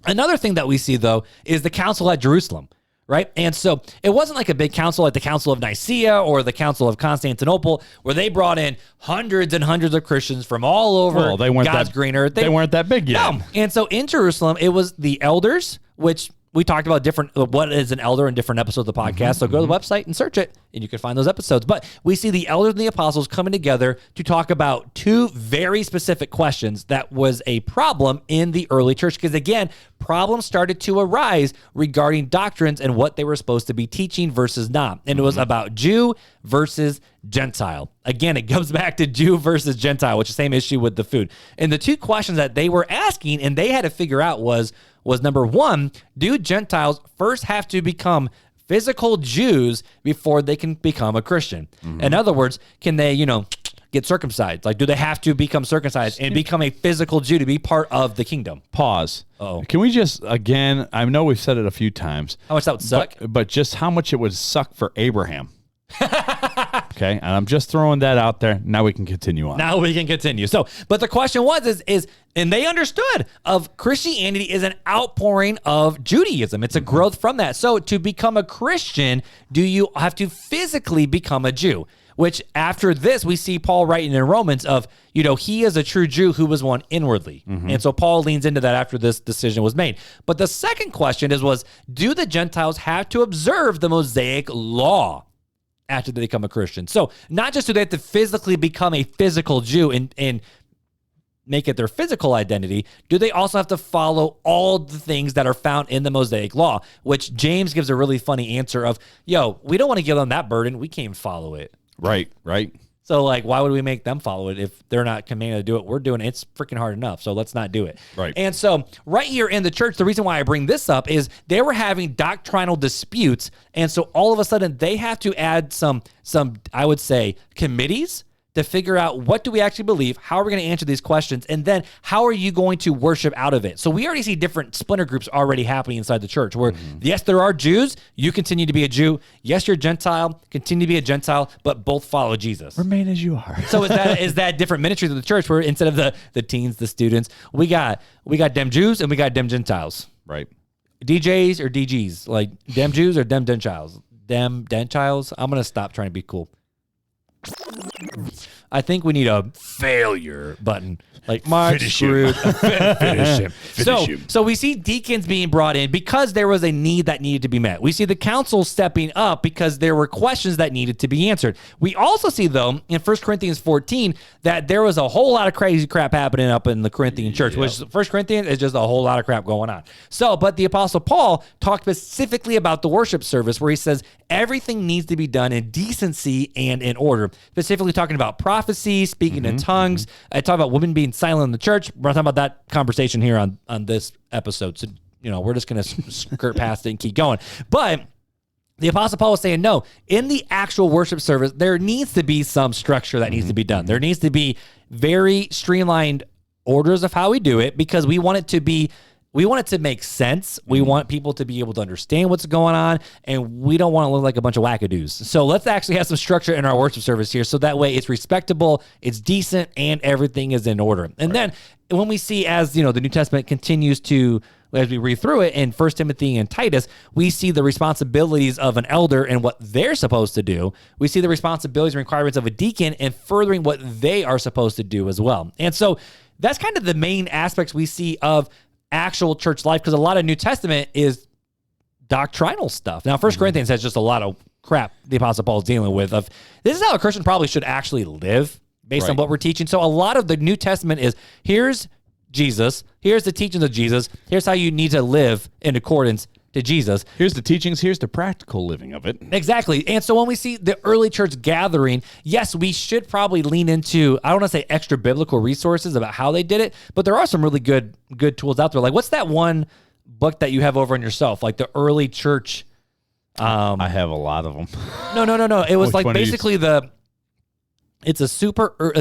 Another thing that we see, though, is the council at Jerusalem, right? And so it wasn't like a big council like the Council of Nicaea or the Council of Constantinople, where they brought in hundreds and hundreds of Christians from all over God's green earth. They weren't that big yet. No. And so in Jerusalem, it was the elders, which we talked about what is an elder in different episodes of the podcast. So go to the website and search it, and you can find those episodes. But we see the elders and the apostles coming together to talk about 2 very specific questions that was a problem in the early church. Because again, problems started to arise regarding doctrines and what they were supposed to be teaching versus not. And it was about Jew versus Gentile. Again, it goes back to Jew versus Gentile, which is the same issue with the food. And the 2 questions that they were asking and they had to figure out was number 1, do Gentiles first have to become physical Jews before they can become a Christian? In other words, can they, get circumcised? Like, do they have to become circumcised and become a physical Jew to be part of the kingdom? Pause. Can we just, again, I know we've said it a few times. How much that would suck? But just how much it would suck for Abraham. Okay, and I'm just throwing that out there. Now we can continue on. So, but the question is, and they understood of Christianity is an outpouring of Judaism. It's a growth from that. So to become a Christian, do you have to physically become a Jew? Which after this, we see Paul writing in Romans of, he is a true Jew who was one inwardly. And so Paul leans into that after this decision was made. But the second question was, do the Gentiles have to observe the Mosaic law after they become a Christian? So not just do they have to physically become a physical Jew and make it their physical identity, do they also have to follow all the things that are found in the Mosaic law, which James gives a really funny answer of, we don't want to give them that burden. We can't follow it. Right. So, why would we make them follow it if they're not commanded to do it? We're doing it. It's freaking hard enough, so let's not do it. Right. And so, right here in the church, the reason why I bring this up is they were having doctrinal disputes, and so all of a sudden, they have to add some I would say, committees to figure out what do we actually believe, how are we going to answer these questions, and then how are you going to worship out of it? So we already see different splinter groups already happening inside the church where, yes, there are Jews, you continue to be a Jew. Yes, you're a Gentile, continue to be a Gentile, but both follow Jesus. Remain as you are. So is that different ministries of the church where instead of the teens, the students, we got them Jews and we got them Gentiles. Right. DJs or DGs? Like dem Jews or dem Gentiles? Dem Gentiles? I'm going to stop trying to be cool. I think we need a failure button. Like Mark screwed. Finish him. So we see deacons being brought in because there was a need that needed to be met. We see the council stepping up because there were questions that needed to be answered. We also see, though, in 1 Corinthians 14, that there was a whole lot of crazy crap happening up in the Corinthian church, which 1 Corinthians is just a whole lot of crap going on. So, but the Apostle Paul talked specifically about the worship service where he says everything needs to be done in decency and in order, specifically talking about prophecy, speaking in tongues. I talk about women being silent in the church. We're not talking about that conversation here on this episode. So, we're just going to skirt past it and keep going. But the Apostle Paul was saying, no, in the actual worship service, there needs to be some structure that needs to be done. There needs to be very streamlined orders of how we do it because we want it to make sense. We want people to be able to understand what's going on, and we don't want to look like a bunch of wackadoos. So let's actually have some structure in our worship service here, so that way it's respectable, it's decent, and everything is in order. And then when we see, as the New Testament continues to, as we read through it in 1 Timothy and Titus, we see the responsibilities of an elder and what they're supposed to do. We see the responsibilities and requirements of a deacon and furthering what they are supposed to do as well. And so that's kind of the main aspects we see of actual church life, because a lot of New Testament is doctrinal stuff. Now, 1 Corinthians has just a lot of crap the Apostle Paul is dealing with. Of this is how a Christian probably should actually live based on what we're teaching. So a lot of the New Testament is, here's Jesus, here's the teachings of Jesus, here's how you need to live in accordance to Jesus. Here's the teachings, here's the practical living of it. Exactly. And so when we see the early church gathering, yes, we should probably lean into, I don't want to say extra biblical resources about how they did it, but there are some really good tools out there. Like, what's that one book that you have over on yourself? Like the early church. I have a lot of them. No. It was like basically it's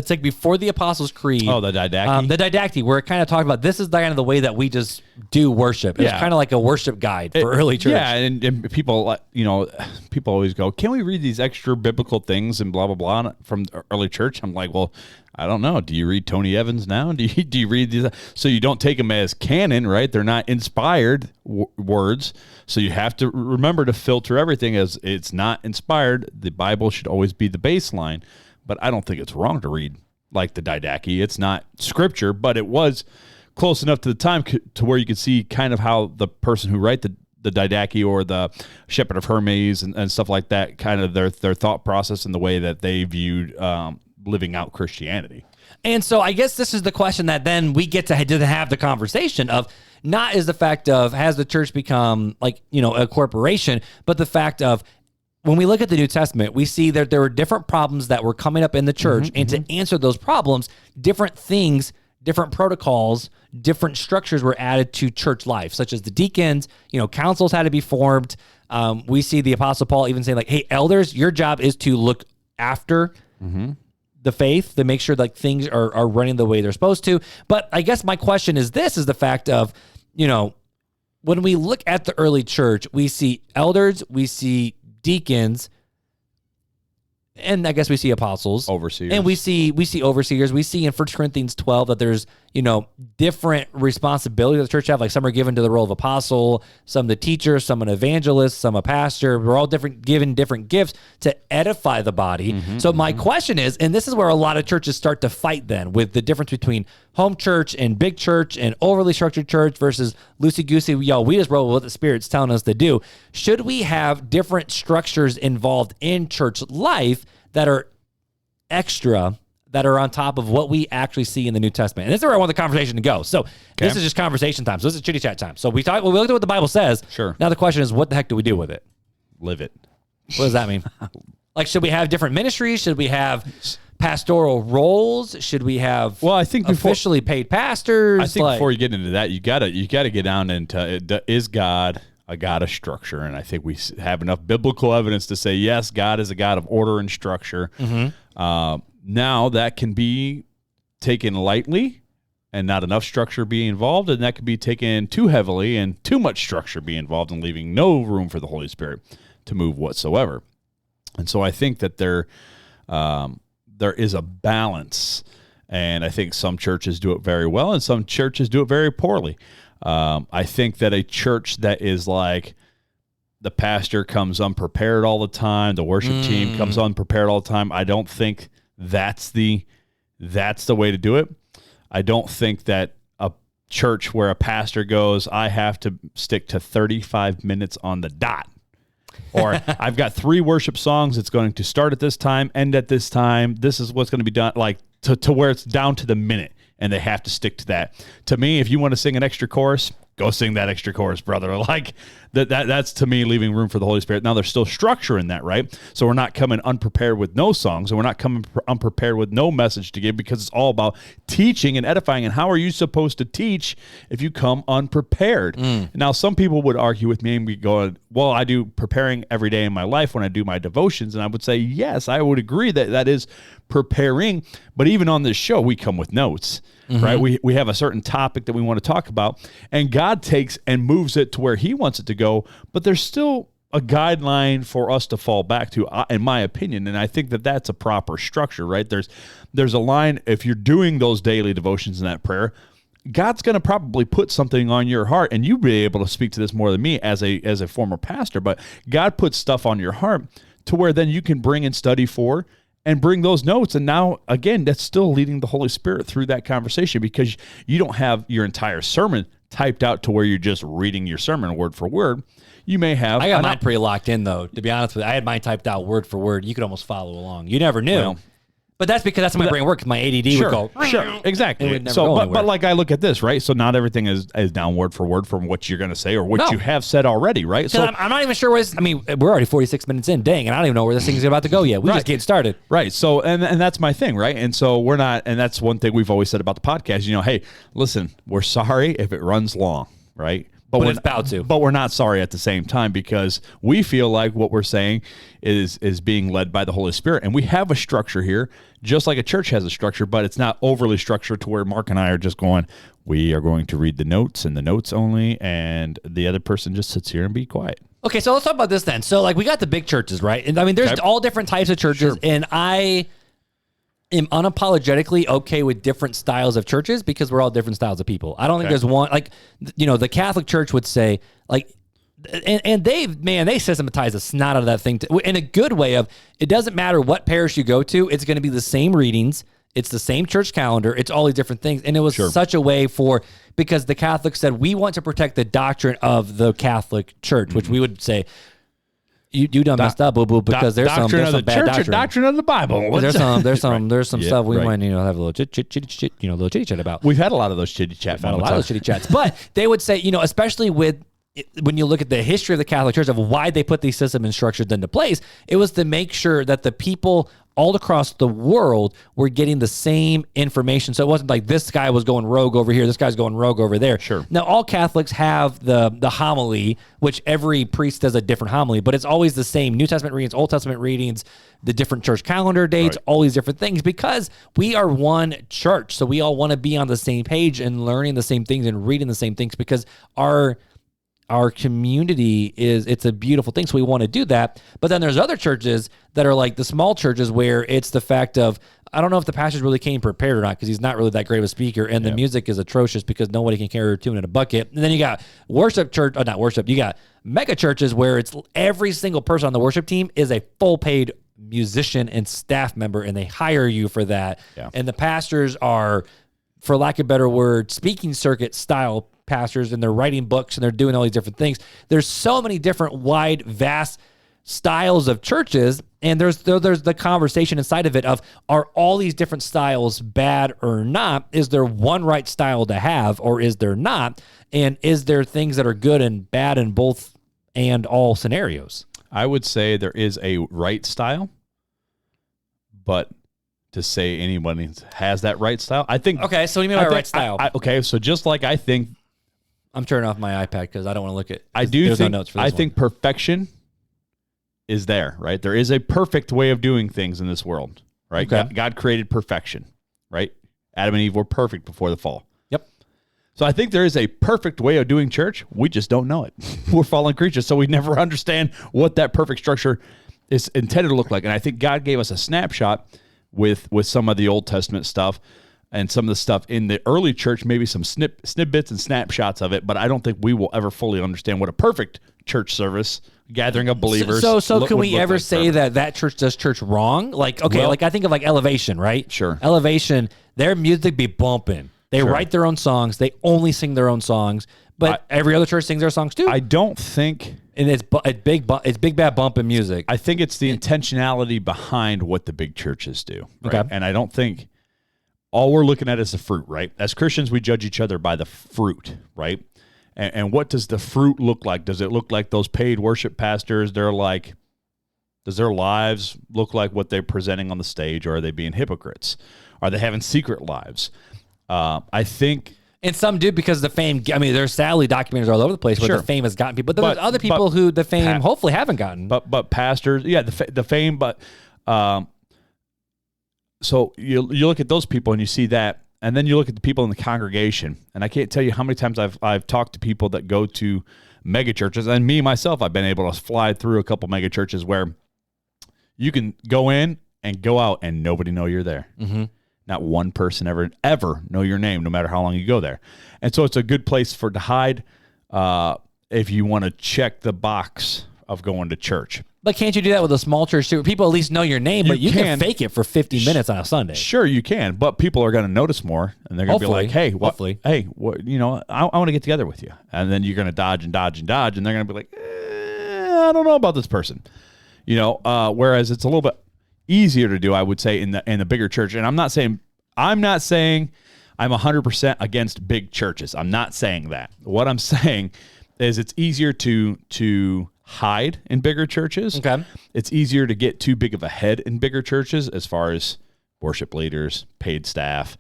like before the Apostles' Creed. Oh, the Didache? The Didache, where it kind of talked about this is kind of the way that we just do worship. It's kind of like a worship guide for early church. Yeah, and people, people always go, can we read these extra biblical things and blah, blah, blah from the early church? I'm like, well, I don't know. Do you read Tony Evans now? Do you read these? So you don't take them as canon, right? They're not inspired words. So you have to remember to filter everything as it's not inspired. The Bible should always be the baseline. But I don't think it's wrong to read like the Didache. It's not scripture, but it was close enough to the time to where you could see kind of how the person who wrote the Didache or the Shepherd of Hermes and stuff like that, kind of their thought process and the way that they viewed living out Christianity. And so I guess this is the question that then we get to have the conversation of, not is the fact of, has the church become like, a corporation, but the fact of, when we look at the New Testament, we see that there were different problems that were coming up in the church, and to answer those problems, different things, different protocols, different structures were added to church life, such as the deacons, councils had to be formed. We see the Apostle Paul even saying, like, hey, elders, your job is to look after the faith, to make sure like things are running the way they're supposed to. But I guess my question is the fact of, when we look at the early church, we see elders, we see deacons, and I guess we see apostles, overseers, and we see overseers. We see in 1 Corinthians 12 that there's different responsibilities the church have. Like some are given to the role of apostle, some the teacher, some an evangelist, some a pastor. We're all given different gifts to edify the body. So my question is, and this is where a lot of churches start to fight then with the difference between home church and big church and overly structured church versus loosey-goosey. We just roll with what the Spirit's telling us to do. Should we have different structures involved in church life that are extra, that are on top of what we actually see in the New Testament? And this is where I want the conversation to go. So this is just conversation time. So this is chitty chat time. So we looked at what the Bible says. Sure. Now the question is, what the heck do we do with it? Live it. What does that mean? Like, should we have different ministries? Should we have pastoral roles? Should we have officially paid pastors? I think before you get into that, you gotta get down into, is God a God of structure? And I think we have enough biblical evidence to say, yes, God is a God of order and structure. Now that can be taken lightly and not enough structure be involved, and that can be taken too heavily and too much structure be involved and leaving no room for the Holy Spirit to move whatsoever. And so I think that there is a balance, and I think some churches do it very well and some churches do it very poorly. I think that a church that is like the pastor comes unprepared all the time, the worship team comes unprepared all the time, I don't think that's the way to do it. I don't think that a church where a pastor goes, I have to stick to 35 minutes on the dot. Or I've got 3 worship songs. It's going to start at this time, end at this time. This is what's going to be done, like to where it's down to the minute, and they have to stick to that. To me, if you want to sing an extra chorus, go sing that extra chorus, brother. Like that's to me leaving room for the Holy Spirit. Now there's still structure in that, right? So we're not coming unprepared with no songs, and we're not coming unprepared with no message to give, because it's all about teaching and edifying. And how are you supposed to teach if you come unprepared? Now some people would argue with me and be going, well, I do preparing every day in my life when I do my devotions. And I would say, yes, I would agree that is preparing. But even on this show, we come with notes. Right? We have a certain topic that we want to talk about, and God takes and moves it to where he wants it to go, but there's still a guideline for us to fall back to, in my opinion, and I think that that's a proper structure, right? There's a line, if you're doing those daily devotions in that prayer, God's going to probably put something on your heart, and you'll be able to speak to this more than me as a former pastor, but God puts stuff on your heart to where then you can bring and study for and bring those notes. And now, again, that's still leading the Holy Spirit through that conversation, because you don't have your entire sermon typed out to where you're just reading your sermon word for word. You may have... I got mine pretty locked in, though, to be honest with you. I had mine typed out word for word. You could almost follow along. You never knew. Well, but that's because that's how my brain works. My ADD would go... Sure, exactly. But like I look at this, right? So not everything is down word for word from what you're going to say or what you have said already, right? So I'm not even sure where this... I mean, we're already 46 minutes in. Dang, and I don't even know where this thing's about to go yet. We just getting started. Right. So, and that's my thing, right? And so we're not... And that's one thing we've always said about the podcast. You know, hey, listen, we're sorry if it runs long, right? But it's about to. But we're not sorry at the same time, because we feel like what we're saying is being led by the Holy Spirit. And we have a structure here, just like a church has a structure, but it's not overly structured to where Mark and I are just going, we are going to read the notes and the notes only, and the other person just sits here and be quiet. Okay, so let's talk about this then. So, like, we got the big churches, right? And I mean, there's all different types of churches, and I am unapologetically okay with different styles of churches, because we're all different styles of people. I don't think there's one, like, you know, the Catholic Church would say, like, and they systematize the snot out of that thing in a good way of, it doesn't matter what parish you go to, it's going to be the same readings, it's the same church calendar, it's all these different things. And it was such a way because the Catholics said, we want to protect the doctrine of the Catholic Church, which we would say, You done messed up, boo boo, because there's some bad doctrine. Doctrine of the Bible. There's some stuff we might have a little chitty chat about. We've had a lot of those chitty chat moments. A lot of those chitty chats, but they would say, especially when you look at the history of the Catholic Church of why they put these systems and structures into place, it was to make sure that the people all across the world were getting the same information. So it wasn't like this guy was going rogue over here, this guy's going rogue over there. Sure. Now, all Catholics have the homily, which every priest does a different homily, but it's always the same New Testament readings, Old Testament readings, the different church calendar dates, all these different things, because we are one church. So we all want to be on the same page and learning the same things and reading the same things, because our community it's a beautiful thing. So we want to do that. But then there's other churches that are like the small churches where it's the fact of, I don't know if the pastor really came prepared or not, because he's not really that great of a speaker, and the music is atrocious because nobody can carry a tune in a bucket. And then you got you got mega churches where it's every single person on the worship team is a full paid musician and staff member, and they hire you for that. Yeah. And the pastors are, for lack of a better word, speaking circuit style pastors, and they're writing books and they're doing all these different things. There's so many different wide, vast styles of churches, and there's the conversation inside of it of, are all these different styles bad or not? Is there one right style to have, or is there not? And is there things that are good and bad in both and all scenarios? I would say there is a right style, but to say anyone has that right style, I think... Okay, so what do you mean by right style? Okay, so just like I think... I'm turning off my iPad because I don't want to look at... There's no notes for this. I think perfection is there, right? There is a perfect way of doing things in this world, right? Okay. God created perfection, right? Adam and Eve were perfect before the fall. Yep. So I think there is a perfect way of doing church. We just don't know it. We're fallen creatures, so we never understand what that perfect structure is intended to look like. And I think God gave us a snapshot with some of the Old Testament stuff and some of the stuff in the early church, maybe some snippets and snapshots of it, but I don't think we will ever fully understand what a perfect church service, gathering of believers. So can we ever say that church does church wrong? Like, okay, like I think of like Elevation, right? Sure. Elevation, their music be bumping. They write their own songs. They only sing their own songs, but every other church sings their songs too. I don't think... And it's big bad bumping music. I think it's the intentionality behind what the big churches do. Right? Okay. And I don't think... all we're looking at is the fruit, right? As Christians, we judge each other by the fruit, right? And what does the fruit look like? Does it look like those paid worship pastors? Does their lives look like what they're presenting on the stage, or are they being hypocrites? Are they having secret lives? I think... And some do because the fame, I mean, there's sadly documentaries all over the place where the fame has gotten people. But there's other people who the fame hopefully haven't gotten. But pastors, the fame, but... So you look at those people and you see that, and then you look at the people in the congregation, and I can't tell you how many times I've talked to people that go to mega churches, and me myself, I've been able to fly through a couple mega churches where you can go in and go out and nobody know you're there. Mm-hmm. Not one person ever know your name, no matter how long you go there. And so it's a good place to hide if you want to check the box of going to church. But can't you do that with a small church too? People at least know your name, but you can fake it for 50 minutes on a Sunday. Sure, you can, but people are going to notice more, and they're going to be like, "Hey, I want to get together with you." And then you're going to dodge, and they're going to be like, "I don't know about this person," Whereas it's a little bit easier to do, I would say, in the bigger church. And I'm not saying I'm 100% against big churches. I'm not saying that. What I'm saying is it's easier to hide in bigger churches. Okay. It's easier to get too big of a head in bigger churches as far as worship leaders, paid staff,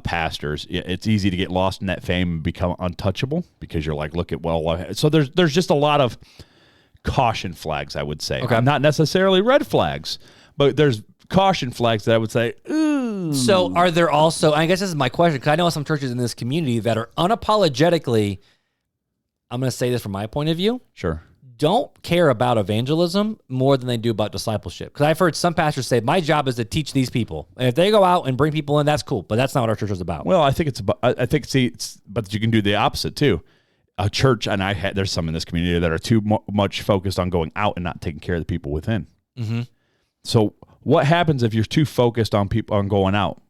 pastors. It's easy to get lost in that fame and become untouchable because you're like, so there's just a lot of caution flags, I would say. Okay. Not necessarily red flags, but there's caution flags that I would say, ooh. So are there also, I guess this is my question, because I know some churches in this community that are unapologetically, I'm going to say this from my point of view. Sure. Don't care about evangelism more than they do about discipleship. Because I've heard some pastors say, my job is to teach these people. And if they go out and bring people in, that's cool. But that's not what our church is about. Well, I think but you can do the opposite too. A church, and there's some in this community that are too much focused on going out and not taking care of the people within. Mm-hmm. So what happens if you're too focused on going out?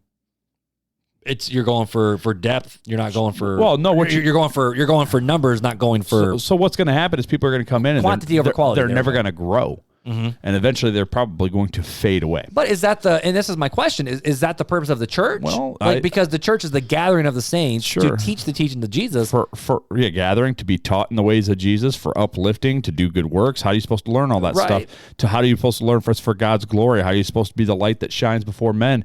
You're going for depth. You're not going for you're going for numbers, not going for. So what's going to happen is people are going to come in and quantity over quality. They're never going to grow, and eventually they're probably going to fade away. But is that and this is my question: is that the purpose of the church? Well, because the church is the gathering of the saints to teach the teaching of Jesus. For gathering, to be taught in the ways of Jesus, for uplifting, to do good works. How are you supposed to learn all that stuff? To how are you supposed to learn for God's glory? How are you supposed to be the light that shines before men?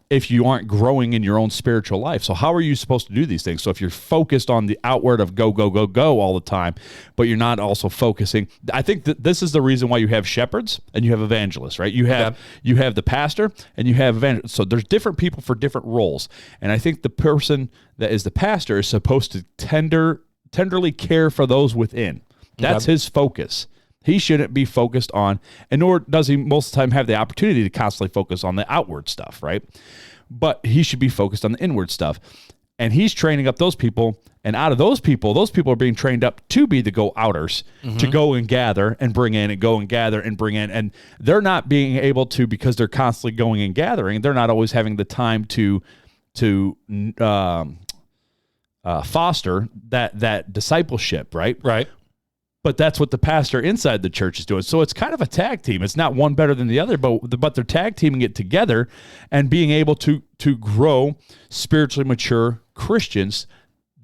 If you aren't growing in your own spiritual life. So how are you supposed to do these things? So if you're focused on the outward of go, go, go, go all the time, but you're not also focusing, I think that this is the reason why you have shepherds and you have evangelists, right? You have the pastor and you have evangelists. So there's different people for different roles. And I think the person that is the pastor is supposed to tenderly care for those within. That's his focus. He shouldn't be focused on, and nor does he most of the time have the opportunity to constantly focus on the outward stuff, right? But he should be focused on the inward stuff. And he's training up those people, and out of those people are being trained up to be the go-outers, to go and gather and bring in and go and gather and bring in. And they're not being able to, because they're constantly going and gathering, they're not always having the time to foster that discipleship, right? Right. But that's what the pastor inside the church is doing. So it's kind of a tag team. It's not one better than the other, but they're tag teaming it together and being able to grow spiritually mature Christians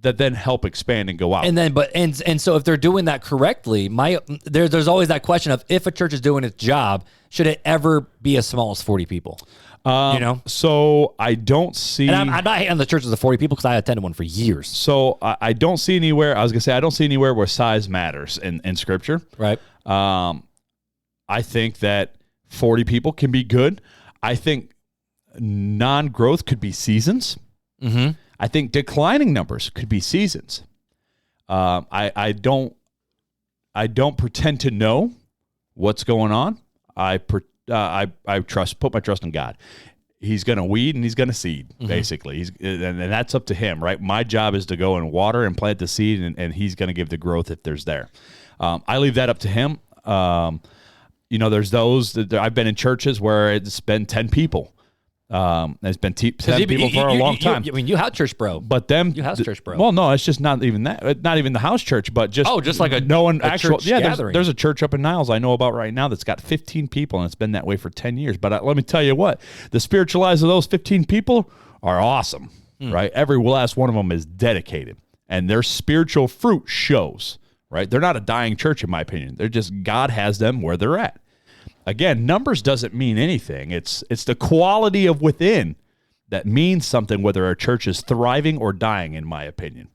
that then help expand and go out. And then, so if they're doing that correctly, there's always that question of, if a church is doing its job, should it ever be as small as 40 people? So I don't see. And I'm not hating on the churches of 40 people because I attended one for years. So I don't see anywhere. I was gonna say I don't see anywhere where size matters in Scripture. Right. I think that 40 people can be good. I think non-growth could be seasons. Mm-hmm. I think declining numbers could be seasons. I don't pretend to know what's going on. I put my trust in God. he's going to weed and he's going to seed, basically. And that's up to him, right? My job is to go and water and plant the seed, and he's going to give the growth if there's there. I leave that up to him. There's those that I've been in churches where it's been 10 people. It's been 10 people for a long time. You house church, bro. But them, you house church, bro. Well, no, it's just not even that. Not even the house church, but just like a church gathering. There's a church up in Niles I know about right now that's got 15 people, and it's been that way for 10 years. But let me tell you what, the spiritual lives of those 15 people are awesome, right? Every last one of them is dedicated, and their spiritual fruit shows, right? They're not a dying church, in my opinion. They're just, God has them where they're at. Again, numbers doesn't mean anything. It's the quality of within that means something, whether a church is thriving or dying, in my opinion.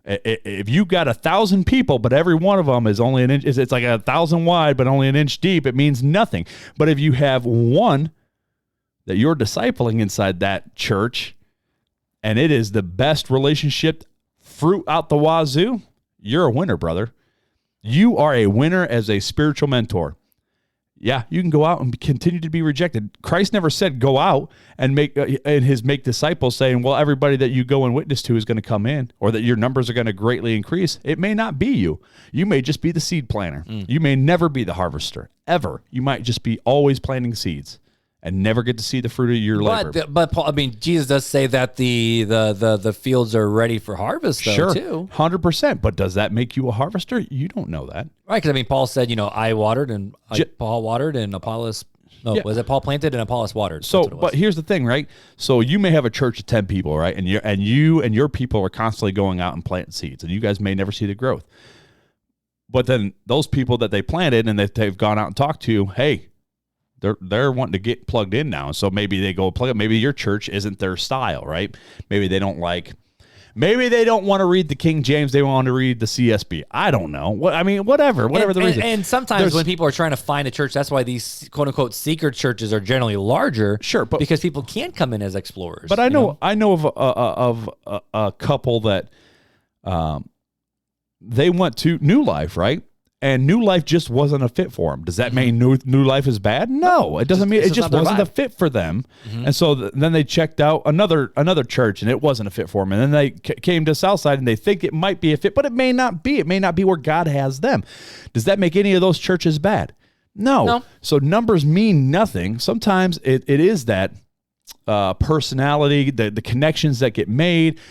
If you got 1,000 people, but every one of them is only an inch, it's like 1,000 wide, but only an inch deep, it means nothing. But if you have one that you're discipling inside that church, and it is the best relationship, fruit out the wazoo, you're a winner, brother. You are a winner as a spiritual mentor. Yeah, you can go out and continue to be rejected. Christ never said go out and make disciples, saying, well, everybody that you go and witness to is going to come in, or that your numbers are going to greatly increase. It may not be you. You may just be the seed planter. You may never be the harvester, ever. You might just be always planting seeds and never get to see the fruit of your labor. But Paul, Jesus does say that the fields are ready for harvest, though, sure, too. 100%. But does that make you a harvester? You don't know that. Right, because Paul said, I watered and Paul watered and Apollos. No, was it Paul planted and Apollos watered? So, but here's the thing, right? So you may have a church of 10 people, right? And you and your people are constantly going out and planting seeds, and you guys may never see the growth. But then those people that they planted and that they've gone out and talked to, hey, they're wanting to get plugged in now. So maybe they go plug it. Maybe your church isn't their style, right? Maybe they don't want to read the King James. They want to read the CSB. I don't know. Whatever the reason. And sometimes when people are trying to find a church, that's why these quote unquote secret churches are generally larger. Sure, but because people can't come in as explorers. But I know of a couple that they went to New Life, right? And New Life just wasn't a fit for them. Does that mean New Life is bad? No, it doesn't mean it just wasn't a fit for them. And so then they checked out another church, and it wasn't a fit for them. And then they came to Southside, and they think it might be a fit, but it may not be. It may not be where God has them. Does that make any of those churches bad? No. So numbers mean nothing. Sometimes it is that personality, the connections that get made.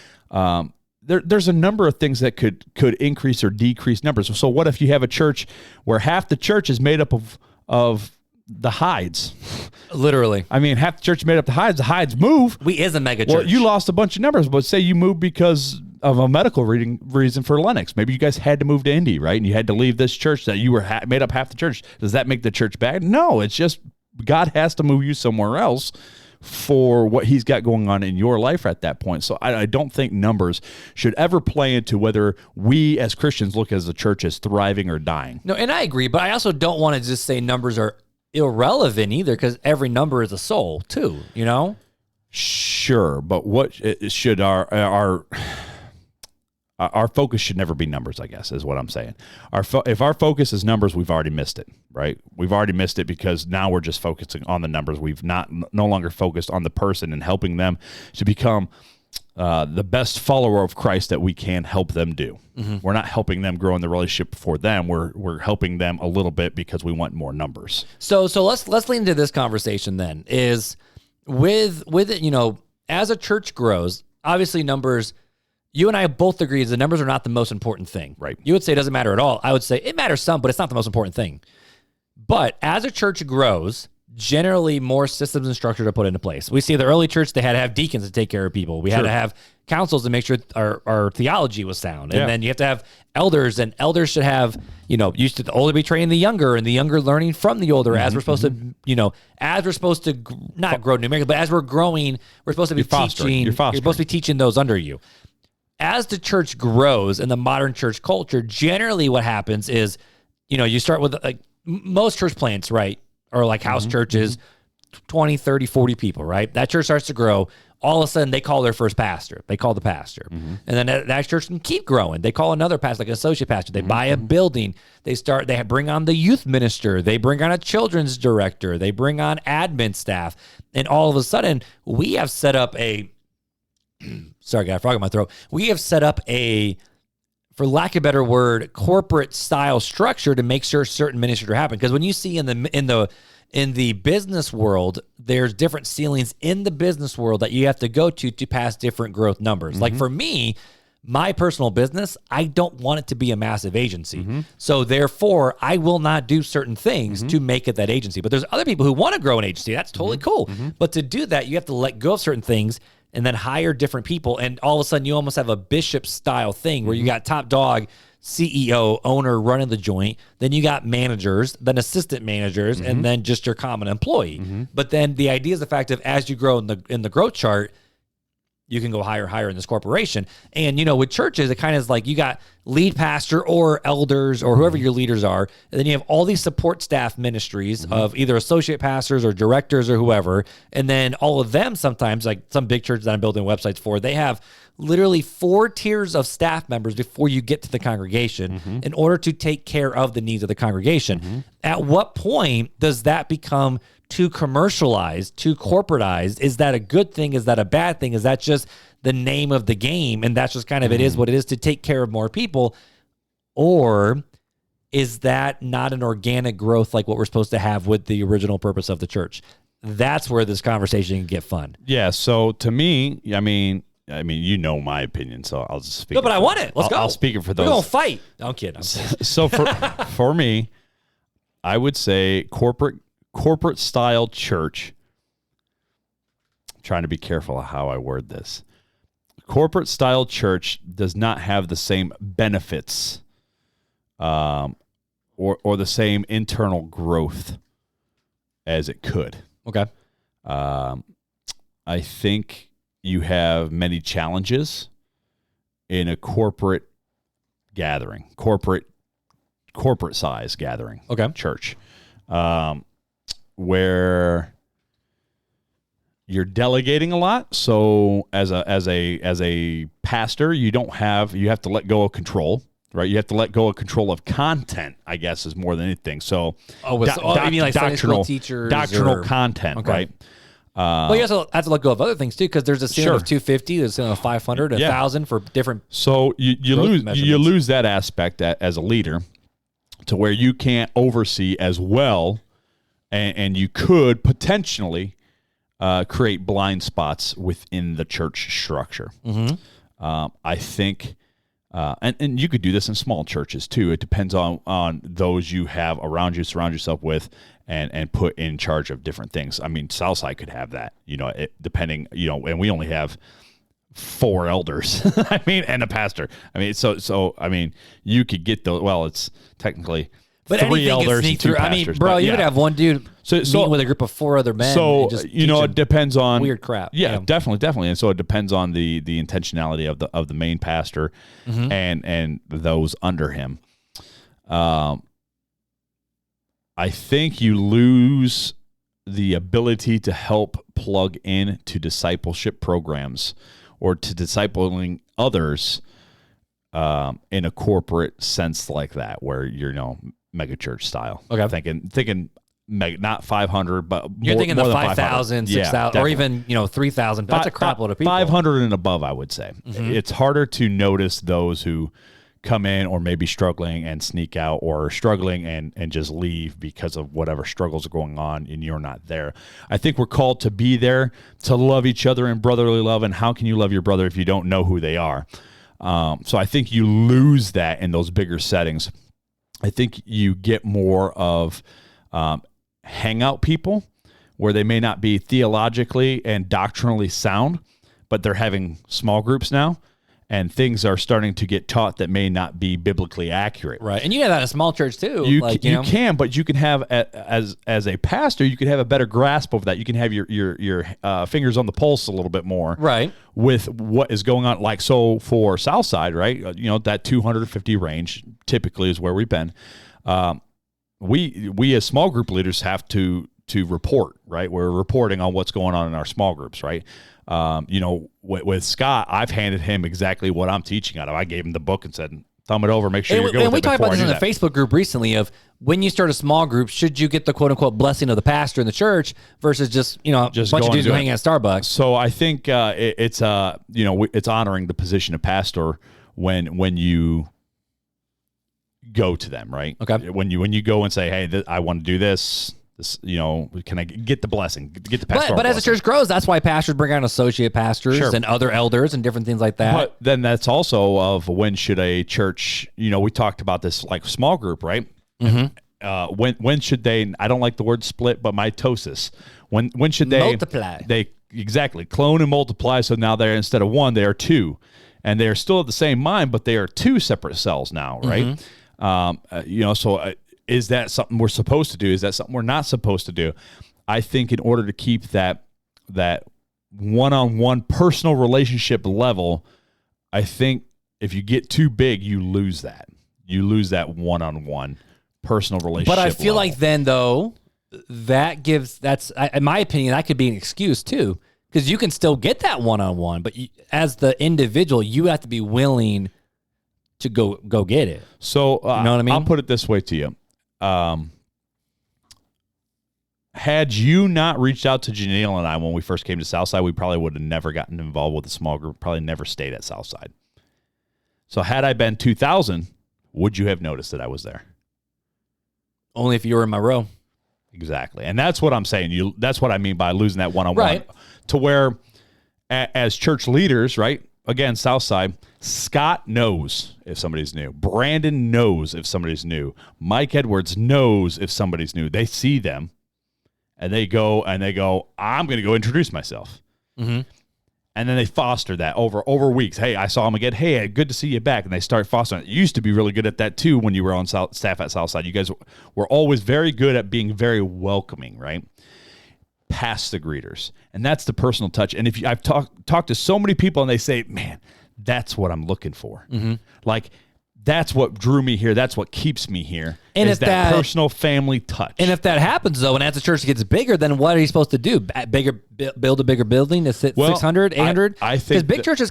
There's a number of things that could increase or decrease numbers. So what if you have a church where half the church is made up of the Hydes? Literally. Half the church is made up of the Hydes. The Hydes move. We is a mega church. Well, you lost a bunch of numbers, but say you moved because of a medical reason for Lennox. Maybe you guys had to move to Indy, right? And you had to leave this church that you were made up half the church. Does that make the church bad? No, it's just God has to move you somewhere else for what he's got going on in your life at that point. So I don't think numbers should ever play into whether we as Christians look as a church as thriving or dying. No, and I agree, but I also don't want to just say numbers are irrelevant either, because every number is a soul too, Sure, but what should our focus should never be numbers, I guess, is what I'm saying. If our focus is numbers, we've already missed it, right? We've already missed it because now we're just focusing on the numbers. We've no longer focused on the person and helping them to become the best follower of Christ that we can help them do. We're not helping them grow in the relationship for them. We're helping them a little bit because we want more numbers. So let's lean into this conversation then. Is with it, as a church grows, obviously numbers. You and I both agree the numbers are not the most important thing. Right. You would say it doesn't matter at all. I would say it matters some, but it's not the most important thing. But as a church grows, generally more systems and structures are put into place. We see the early church, they had to have deacons to take care of people. We had to have councils to make sure our theology was sound. And then you have to have elders, and elders should have, used to the older be training the younger, and the younger learning from the older as we're supposed to, as we're supposed to not grow numerically, but as we're growing, we're supposed to be teaching. You're supposed to be teaching those under you. As the church grows in the modern church culture, generally what happens is, you start with like most church plants, right? Or like house churches, 20, 30, 40 people, right? That church starts to grow. all of a sudden they call their first pastor. They call the pastor. And then that church can keep growing. They call another pastor, like an associate pastor. They buy a building. They bring on the youth minister. They bring on a children's director. They bring on admin staff. And all of a sudden, we have set up a, sorry, I got a frog in my throat. We have set up a, for lack of a better word, corporate style structure to make sure certain ministries are happening. Because when you see in the business world, there's different ceilings in the business world that you have to go to pass different growth numbers. Like for me, my personal business, I don't want it to be a massive agency. So therefore, I will not do certain things to make it that agency. But there's other people who want to grow an agency. That's totally cool. But to do that, you have to let go of certain things and then hire different people. And all of a sudden, you almost have a bishop style thing where you got top dog, CEO, owner running the joint. Then you got managers, then assistant managers, and then just your common employee. But then the idea is the fact of as you grow in the growth chart, you can go higher in this corporation. And, with churches, it kind of is like you got lead pastor or elders or whoever your leaders are. And then you have all these support staff ministries of either associate pastors or directors or whoever. And then all of them sometimes, like some big churches that I'm building websites for, they have literally 4 tiers of staff members before you get to the congregation in order to take care of the needs of the congregation. At what point does that become too commercialized, too corporatized? Is that a good thing? Is that a bad thing? Is that just the name of the game? And that's just kind of, it is what it is to take care of more people. Or is that not an organic growth like what we're supposed to have with the original purpose of the church? That's where this conversation can get fun. Yeah. So to me, I mean, my opinion, so I'll just speak. No, but I want it. Let's go. I'll speak it for those. We're going to fight. No, I'm kidding. So for me, I would say corporate style church. I'm trying to be careful of how I word this. Corporate style church does not have the same benefits or the same internal growth as it could. Okay. I think you have many challenges in a corporate gathering, corporate size gathering. Okay. Church. Where you're delegating a lot. So as a pastor, you have to let go of control, right? You have to let go of control of content, I guess, is more than anything. So you mean like doctrinal teachers, content, okay. Right? Well, you also have to let go of other things too, because there's a ceiling of 250, there's a ceiling of 500, 1,000 for different. So you lose that aspect as a leader, to where you can't oversee as well, and you could potentially create blind spots within the church structure. I think, and you could do this in small churches too. It depends on those you have around you, surround yourself with, and put in charge of different things. I mean, Southside could have that, depending, and we only have 4 elders, and a pastor. So you could get those. Well, it's technically, but 3 elders and 2 pastors. You could have one dude meeting with a group of 4 other men. So and just it depends on weird crap. Yeah, definitely. And so it depends on the intentionality of the main pastor and those under him. I think you lose the ability to help plug in to discipleship programs or to discipling others in a corporate sense like that, where you're mega church style. Okay, thinking mega, not 500, but you're thinking more the than 5,000, 6,000, or even 3,000. That's a crap load of people. 500 and above, I would say. It's harder to notice those who come in or maybe struggling and sneak out, or struggling and just leave because of whatever struggles are going on and you're not there. I think we're called to be there, to love each other in brotherly love. And how can you love your brother if you don't know who they are? So I think you lose that in those bigger settings. I think you get more of hangout people where they may not be theologically and doctrinally sound, but they're having small groups now. And things are starting to get taught that may not be biblically accurate. Right. And you have that in a small church too. You can, but you can have, as a pastor, you can have a better grasp of that. You can have your fingers on the pulse a little bit more. Right. With what is going on. Like, so for Southside, right, that 250 range typically is where we've been. We as small group leaders have to report, right? We're reporting on what's going on in our small groups, right? With Scott, I've handed him exactly what I'm teaching out of. I gave him the book and said, thumb it over, make sure you're good with it. And we talked about this in the Facebook group recently of when you start a small group, should you get the quote unquote blessing of the pastor in the church versus just a bunch of dudes hanging at Starbucks? So I think it's honoring the position of pastor when you go to them, right? Okay. When you go and say, hey, I want to do this, can I get the blessing, get the pastor? But as the church grows, that's why pastors bring out associate pastors and other elders and different things like that. But then that's also of when should a church, we talked about this like small group, right? Mm-hmm. When should they, I don't like the word split, but mitosis. When should they multiply? They exactly clone and multiply. So now they're, instead of one, they are two, and they are still of the same mind, but they are two separate cells now, right? Mm-hmm. Is that something we're supposed to do? Is that something we're not supposed to do? I think in order to keep that one-on-one personal relationship level, I think if you get too big, you lose that. You lose that one-on-one personal relationship. But I feel level. like then, though, that's in my opinion, that could be an excuse too, because you can still get that one-on-one, but as the individual, you have to be willing to go get it. So you know what I mean? I'll put it this way to you. Had you not reached out to Janelle and I when we first came to Southside, we probably would have never gotten involved with a small group, probably never stayed at Southside. So had I been 2000, would you have noticed that I was there? Only if you were in my row. Exactly. And that's what I'm saying. That's what I mean by losing that one-on-one. Right. To where as church leaders, right? Again, Southside, Scott knows if somebody's new. Brandon knows if somebody's new. Mike Edwards knows if somebody's new. They see them, and they go, I'm going to go introduce myself. Mm-hmm. And then they foster that over weeks. Hey, I saw him again. Hey, good to see you back. And they start fostering it. You used to be really good at that, too, when you were on staff at Southside. You guys were always very good at being very welcoming, right? Past the greeters. And that's the personal touch. And I've talked to so many people, and they say, man, that's what I'm looking for. Mm-hmm. Like, that's what drew me here. That's what keeps me here. And is that personal family touch. And if that happens, though, and as the church gets bigger, then what are you supposed to do? Build a bigger building to sit 600, 800? I think because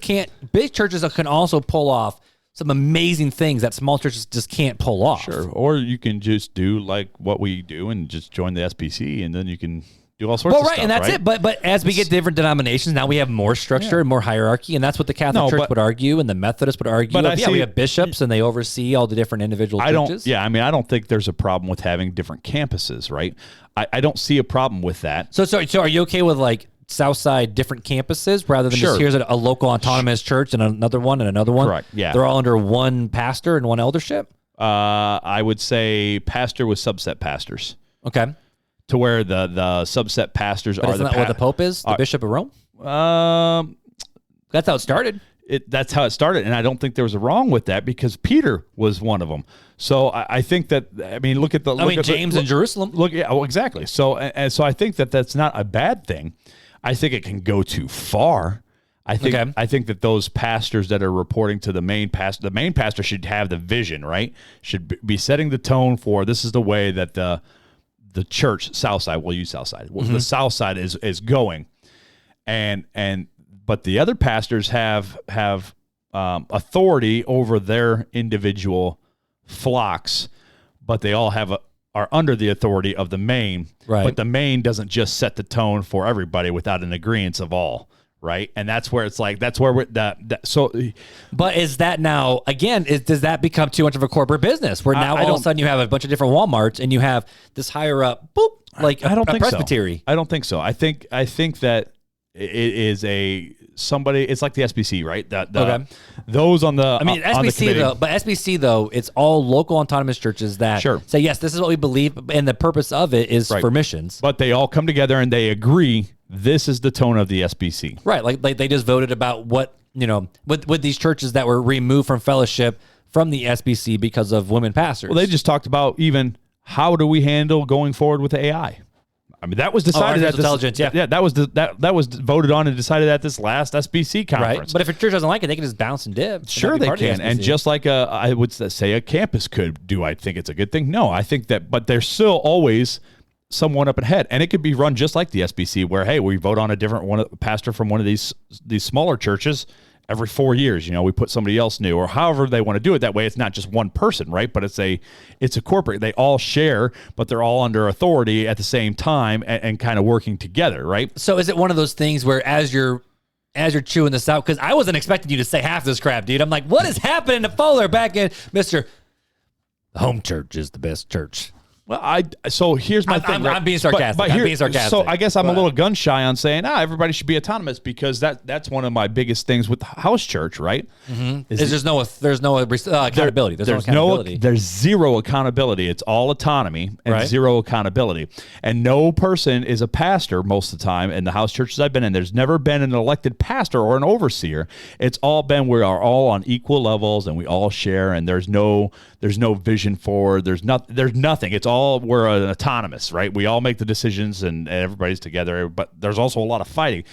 big churches can also pull off some amazing things that small churches just can't pull off. Sure. Or you can just do like what we do and just join the SPC, and then you can do all sorts of stuff. And that's right? it. But as we get different denominations, now we have more structure and more hierarchy, and that's what the Catholic Church would argue, and the Methodist would argue. But we have bishops, and they oversee all the different individual churches. I don't think there's a problem with having different campuses, right? I don't see a problem with that. So are you okay with like Southside different campuses rather than just here's a local autonomous church and another one and another one? Correct. Yeah, they're all under one pastor and one eldership. I would say pastor with subset pastors. Okay. To where the subset pastors are isn't that what the Pope is? The Bishop of Rome? That's how it started. That's how it started, and I don't think there was a wrong with that because Peter was one of them. So I think that look at James in Jerusalem. Exactly. So I think that's not a bad thing. I think it can go too far. I think that those pastors that are reporting to the main pastor should have the vision, right? Should be setting the tone for this is the way that the church Southside, we'll use Southside. Mm-hmm. The Southside is going, but the other pastors have authority over their individual flocks, but they all are under the authority of the main. Right. But the main doesn't just set the tone for everybody without an agreement of all. Right. And that's where it's like, that's where but is that now, again, does that become too much of a corporate business where now all of a sudden you have a bunch of different Walmarts and you have this higher up, like I don't think presbytery? So. I don't think so. I think that it is it's like the SBC, right? Those on the, SBC though, but SBC though, it's all local autonomous churches that say, yes, this is what we believe. And the purpose of it is for missions. But they all come together and they agree. This is the tone of the SBC. Right. Like they just voted about what, with these churches that were removed from fellowship from the SBC because of women pastors. Well, they just talked about even how do we handle going forward with AI. That was decided at this intelligence. Yeah, that was voted on and decided at this last SBC conference. Right. But if a church doesn't like it, they can just bounce and dip. Sure, they can. And just like I would say a campus could. Do I think it's a good thing? No, I think that. But there's still always someone up ahead, and it could be run just like the SBC, where hey, we vote on a different pastor from one of these smaller churches every 4 years. We put somebody else new, or however they want to do it. That way, it's not just one person, right? But it's a corporate. They all share, but they're all under authority at the same time and kind of working together, right? So is it one of those things where as you're chewing this out, because I wasn't expecting you to say half this crap, dude. I'm like, what is happening to Fuller back in Mr. Home church is the best church. Well, so here's my thing. I'm being sarcastic. I'm being sarcastic. So I guess I'm a little gun shy on saying, everybody should be autonomous, because that's one of my biggest things with house church, right? Mm-hmm. There's no accountability. There's zero accountability. It's all autonomy and zero accountability. And no person is a pastor most of the time in the house churches I've been in. There's never been an elected pastor or an overseer. It's all been, we are all on equal levels and we all share, and there's no vision forward. There's nothing. It's all, we're autonomous, right? We all make the decisions and everybody's together, but there's also a lot of fighting.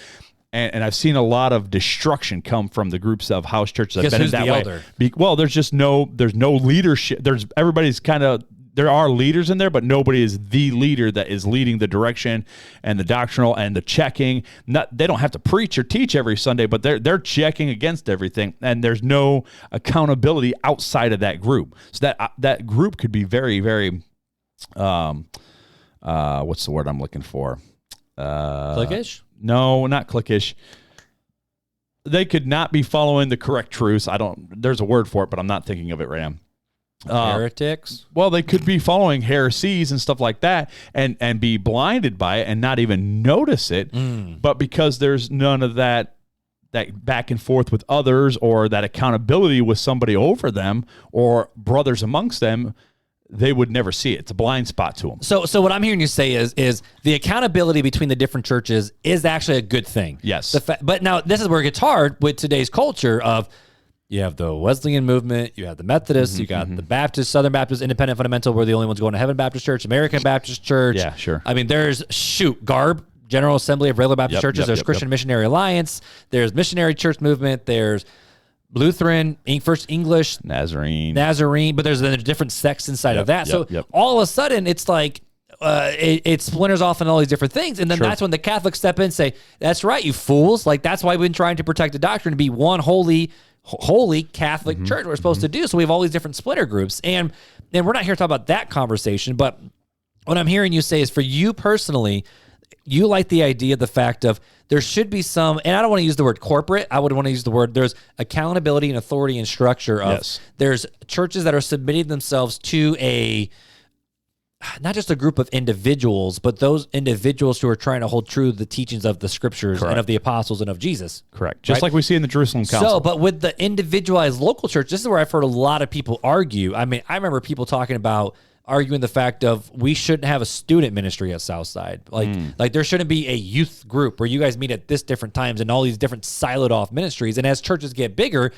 And I've seen a lot of destruction come from the groups of house churches that have been in that way. Elder? Well, there's no leadership. There are leaders in there, but nobody is the leader that is leading the direction and the doctrinal and the checking. They don't have to preach or teach every Sunday, but they're checking against everything, and there's no accountability outside of that group. So that group could be very, very, what's the word I'm looking for? Cliquish? No, not cliquish. They could not be following the correct truths. There's a word for it, but I'm not thinking of it right now. Heretics? Well, they could be following heresies and stuff like that and be blinded by it and not even notice it. But because there's none of that back and forth with others, or that accountability with somebody over them or brothers amongst them, they would never see it. It's a blind spot to them. So what I'm hearing you say is the accountability between the different churches is actually a good thing. Yes. But now this is where it gets hard with today's culture of, you have the Wesleyan movement, you have the Methodists, you got the Baptists, Southern Baptists, Independent Fundamental, we're the only ones going to Heaven Baptist Church, American Baptist Church. Yeah, sure. I mean, there's GARB, General Assembly of Regular Baptist Churches. There's Christian Missionary Alliance. There's Missionary Church Movement. There's Lutheran, First English, Nazarene. But there's different sects inside of that. So all of a sudden, it's like it splinters off in all these different things. And then that's when the Catholics step in and say, that's right, you fools. Like, that's why we've been trying to protect the doctrine to be one holy Catholic church we're supposed to do. So we have all these different splinter groups. And we're not here to talk about that conversation, but what I'm hearing you say is, for you personally, you like the idea of the fact of there should be some, and I don't want to use the word corporate, I would want to use the word, there's accountability and authority and structure of, there's churches that are submitting themselves to not just a group of individuals, but those individuals who are trying to hold true to the teachings of the scriptures and of the apostles and of Jesus. Correct. Just like we see in the Jerusalem Council. So, but with the individualized local church, this is where I've heard a lot of people argue. I mean, I remember people talking about arguing the fact of, we shouldn't have a student ministry at Southside. Like there shouldn't be a youth group where you guys meet at this different times and all these different siloed off ministries. And as churches get bigger,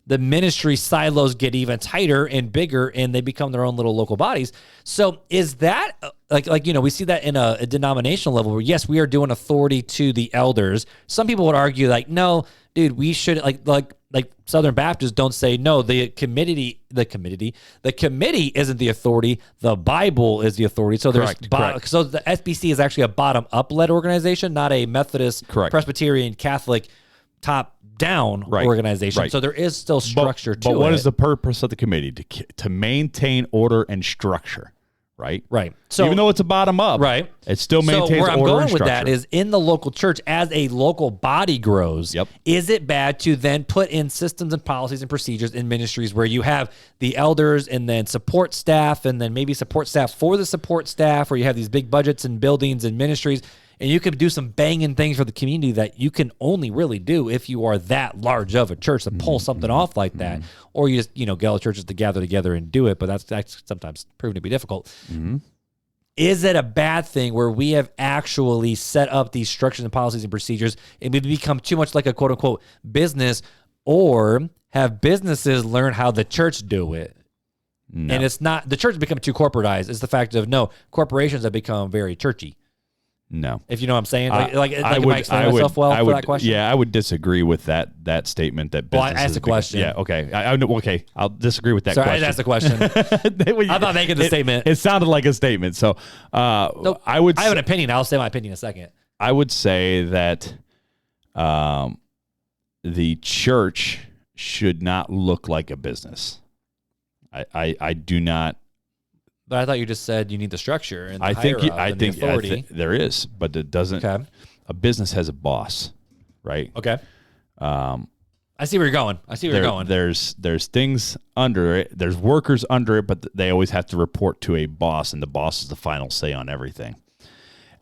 the ministry silos get even tighter and bigger, and they become their own little local bodies. So is that we see that in a denominational level where, yes, we are doing authority to the elders. Some people would argue like, no, dude, we should like Southern Baptists don't say, no, the committee isn't the authority. The Bible is the authority. So Correct. So the SBC is actually a bottom up led organization, not a Methodist, Presbyterian, Catholic top-down organization. Right. So there is still structure to it. But what is the purpose of the committee? To maintain order and structure, right? Right. So even though it's a bottom-up, it still maintains order and structure. So where I'm going with that is, in the local church, as a local body grows, is it bad to then put in systems and policies and procedures in ministries where you have the elders and then support staff and then maybe support staff for the support staff, where you have these big budgets and buildings and ministries, and you can do some banging things for the community that you can only really do if you are that large of a church to pull something off like that. Or you just, get all the churches to gather together and do it, but that's sometimes proven to be difficult. Is it a bad thing where we have actually set up these structures and policies and procedures and we become too much like a quote unquote business, or have businesses learn how the church do it? And it's not, the church has become too corporatized. It's the fact of, no, corporations have become very churchy. No. If you know what I'm saying. I am I explaining myself well for that question? Yeah, I would disagree with that statement. That I asked the question. Yeah, okay. Okay, I'll disagree with that Sorry, question. I asked the question. I'm not making the statement. It sounded like a statement. So nope. I have an opinion. I'll say my opinion in a second. I would say that the church should not look like a business. I do not. But I thought you just said you need the structure and the I think authority. There is, but it doesn't. Okay. A business has a boss, right? Okay. I see where you're going. There's things under it. There's workers under it, but they always have to report to a boss, and the boss is the final say on everything.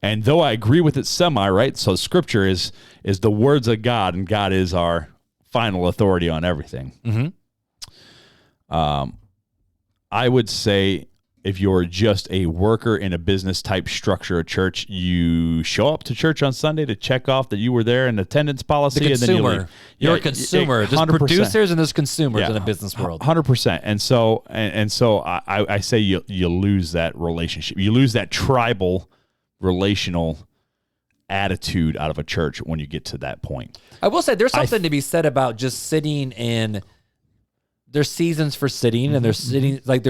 And though I agree with it right? So Scripture is the words of God, and God is our final authority on everything. Mm-hmm. I would say, if you're just a worker in a business type structure of church, you show up to church on Sunday to check off that you were there in attendance policy. The consumer. And then you leave. You're a consumer. There's producers and there's consumers in a business world. 100%. And so I say you lose that relationship. You lose that tribal relational attitude out of a church when you get to that point. I will say there's something to be said about just sitting in. There's seasons for sitting, and there's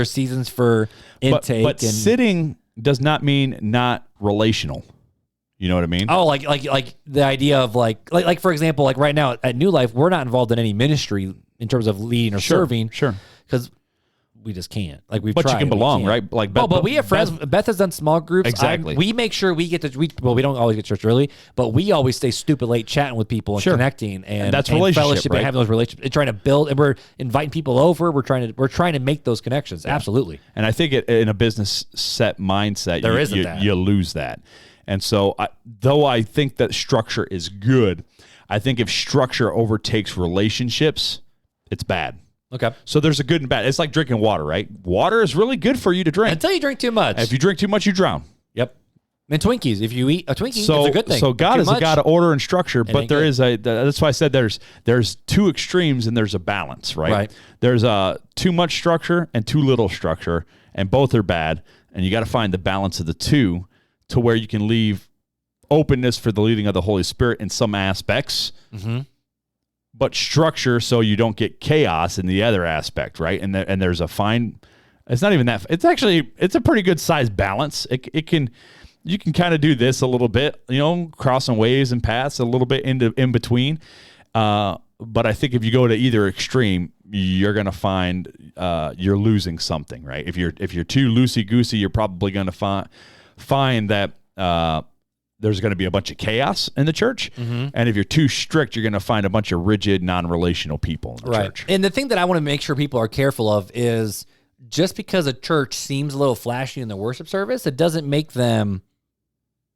seasons for intake. But sitting does not mean not relational. You know what I mean? Oh, like the idea of like for example, like right now at New Life, we're not involved in any ministry in terms of leading or serving. Sure. Because we just can't. Like we've but tried. You can belong, right? Like, but we have friends. Beth has done small groups. Exactly. We make sure we get to. We don't always get to church early, but we always stay stupid late, chatting with people and connecting and that's and relationship, fellowship right? and having those relationships and trying to build. And we're inviting people over. We're trying to make those connections. Yeah. Absolutely. And I think in a business set mindset, you lose that. And so, though I think that structure is good, I think if structure overtakes relationships, it's bad. Okay. So there's a good and bad. It's like drinking water, right? Water is really good for you to drink. Until you drink too much. If you drink too much, you drown. Yep. And Twinkies. If you eat a Twinkie, it's a good thing. So God is a God of order and structure, but there is that's why I said there's two extremes and there's a balance, right? Right. There's too much structure and too little structure, and both are bad, and you got to find the balance of the two to where you can leave openness for the leading of the Holy Spirit in some aspects. Mm-hmm. But structure so you don't get chaos in the other aspect, right? And there's a fine. It's not even that. It's a pretty good size balance. You can kind of do this a little bit, crossing ways and paths a little bit in between. But I think if you go to either extreme, you're going to find you're losing something, right? If you're too loosey goosey, you're probably going to find that. There's going to be a bunch of chaos in the church. Mm-hmm. And if you're too strict, you're going to find a bunch of rigid, non-relational people in the church. And the thing that I want to make sure people are careful of is just because a church seems a little flashy in the worship service, it doesn't make them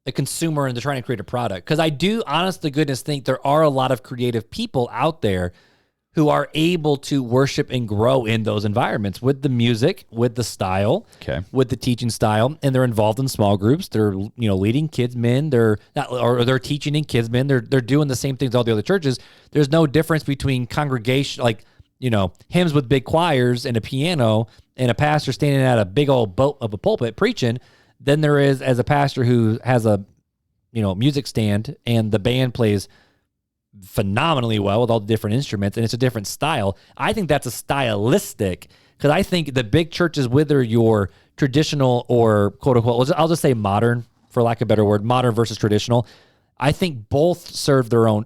a consumer and they're trying to create a product. Because I do, honest to goodness, think there are a lot of creative people out there who are able to worship and grow in those environments with the music, with the style, with the teaching style, and they're involved in small groups. They're leading kids men. They're teaching in kids men. They're doing the same things all the other churches. There's no difference between congregation hymns with big choirs and a piano and a pastor standing at a big old boat of a pulpit preaching than there is as a pastor who has a music stand and the band plays phenomenally well with all the different instruments, and it's a different style. I think that's a stylistic, because I think the big churches, whether you're traditional or quote unquote, I'll just say modern, for lack of a better word, modern versus traditional, I think both serve their own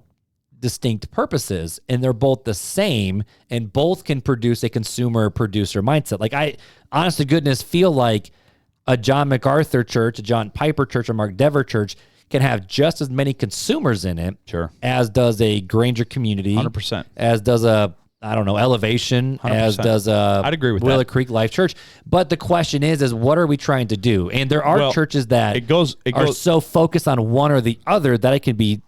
distinct purposes, and they're both the same, and both can produce a consumer producer mindset. Like, I, honest to goodness, feel like a John MacArthur church, a John Piper church, a Mark Dever church can have just as many consumers in it, as does a Granger Community, 100%, as does a Elevation, 100%. As does I'd agree with Willow Creek Life Church. But the question is what are we trying to do? And there are churches that are so focused on one or the other that it can be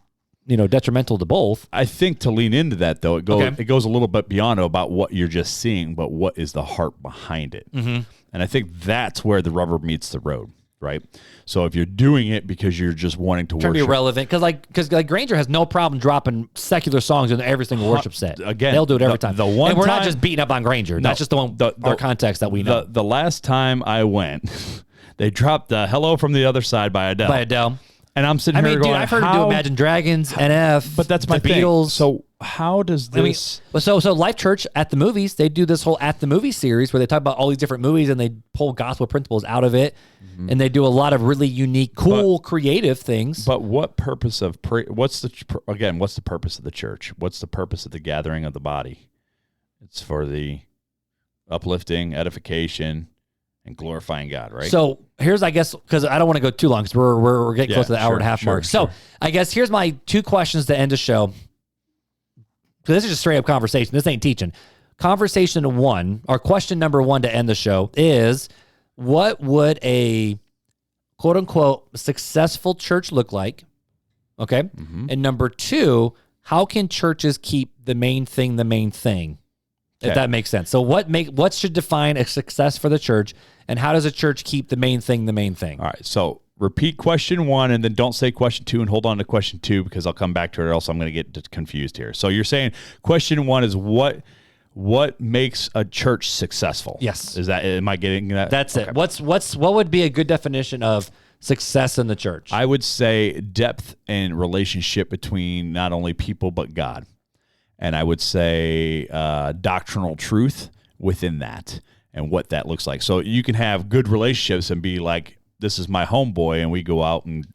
detrimental to both. I think to lean into that, though, it goes a little bit beyond about what you're just seeing, but what is the heart behind it. Mm-hmm. And I think that's where the rubber meets the road, right? So if you're doing it because you're just wanting to worship, be relevant, because Granger has no problem dropping secular songs in every single worship set. Again, they'll do it every time. And we're not just beating up on Granger. That's just our context that we know. The last time I went, they dropped "Hello from the Other Side" by Adele. And I'm sitting here going, I've heard him do Imagine Dragons, NF, but that's my the thing. Beatles. So how does this? So Life Church at the movies, they do this whole at the movie series where they talk about all these different movies and they pull gospel principles out of it, and they do a lot of really unique, cool, creative things. But what purpose of what's the purpose of the church? What's the purpose of the gathering of the body? It's for the uplifting, edification, and glorifying God, right? So here's, I guess, because I don't want to go too long because we're getting close to the hour and a half mark. So I guess here's my 2 questions to end the show. Because this is just straight up conversation. This ain't teaching. Conversation 1, or question number 1 to end the show is, what would a quote unquote successful church look like? Okay. And number 2, how can churches keep the main thing the main thing? If that makes sense. So what should define a success for the church, and how does a church keep the main thing the main thing? All right. So repeat question 1 and then don't say question 2 and hold on to question 2 because I'll come back to it or else I'm going to get confused here. So you're saying question 1 is what makes a church successful? Yes. Am I getting that? That's it. What would be a good definition of success in the church? I would say depth and relationship between not only people but God. And I would say doctrinal truth within that and what that looks like. So you can have good relationships and be like, this is my homeboy, and we go out and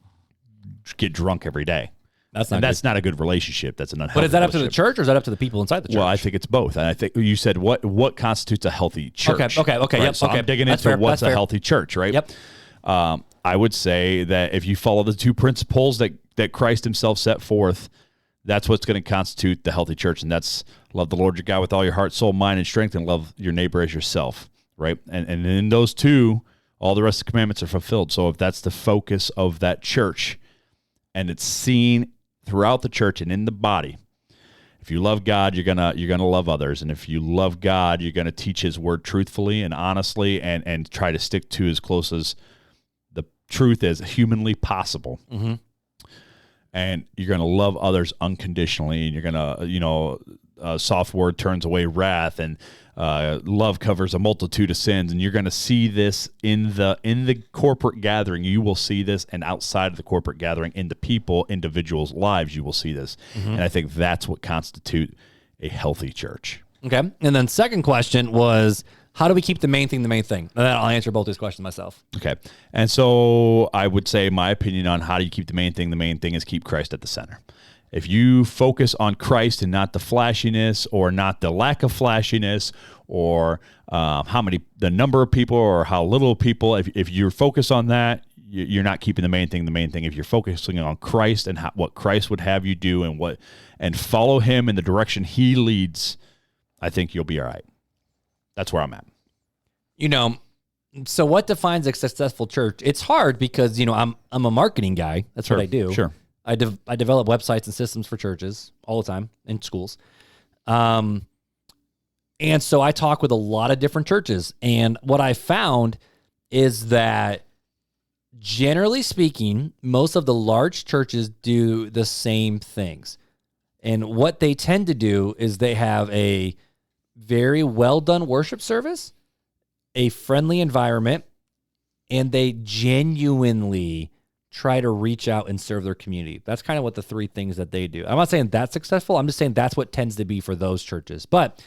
get drunk every day. That's not a good relationship. That's an unhealthy. But is that up to the church, or is that up to the people inside the church? Well, I think it's both. And I think you said what constitutes a healthy church. Okay. Right? Yep. So I'm digging into what's a healthy church, right? Yep. I would say that if you follow the 2 principles that Christ himself set forth, that's what's going to constitute the healthy church. And that's love the Lord your God with all your heart, soul, mind, and strength, and love your neighbor as yourself, right? And in those 2, all the rest of the commandments are fulfilled. So if that's the focus of that church and it's seen throughout the church and in the body, if you love God, you're gonna love others. And if you love God, you're going to teach his word truthfully and honestly and try to stick to as close as the truth as humanly possible. Mm-hmm. And you're going to love others unconditionally, and you're going to, soft word turns away wrath, and love covers a multitude of sins. And you're going to see this in the corporate gathering. You will see this, and outside of the corporate gathering, in the individuals' lives, you will see this. Mm-hmm. And I think that's what constitutes a healthy church. Okay. And then second question was, how do we keep the main thing the main thing? And then I'll answer both these questions myself. Okay. And so I would say my opinion on how do you keep the main thing is keep Christ at the center. If you focus on Christ and not the flashiness or not the lack of flashiness or the number of people or how little people, if you're focused on that, you're not keeping the main thing the main thing. If you're focusing on Christ and what Christ would have you do and follow him in the direction he leads, I think you'll be all right. That's where I'm at. So what defines a successful church? It's hard because, I'm a marketing guy. That's what I do. Sure. I develop websites and systems for churches all the time in schools. And so I talk with a lot of different churches. And what I found is that generally speaking, most of the large churches do the same things. And what they tend to do is they have a very well done worship service, a friendly environment, and they genuinely try to reach out and serve their community. That's kind of what the 3 things that they do. I'm not saying that's successful. I'm just saying that's what tends to be for those churches. But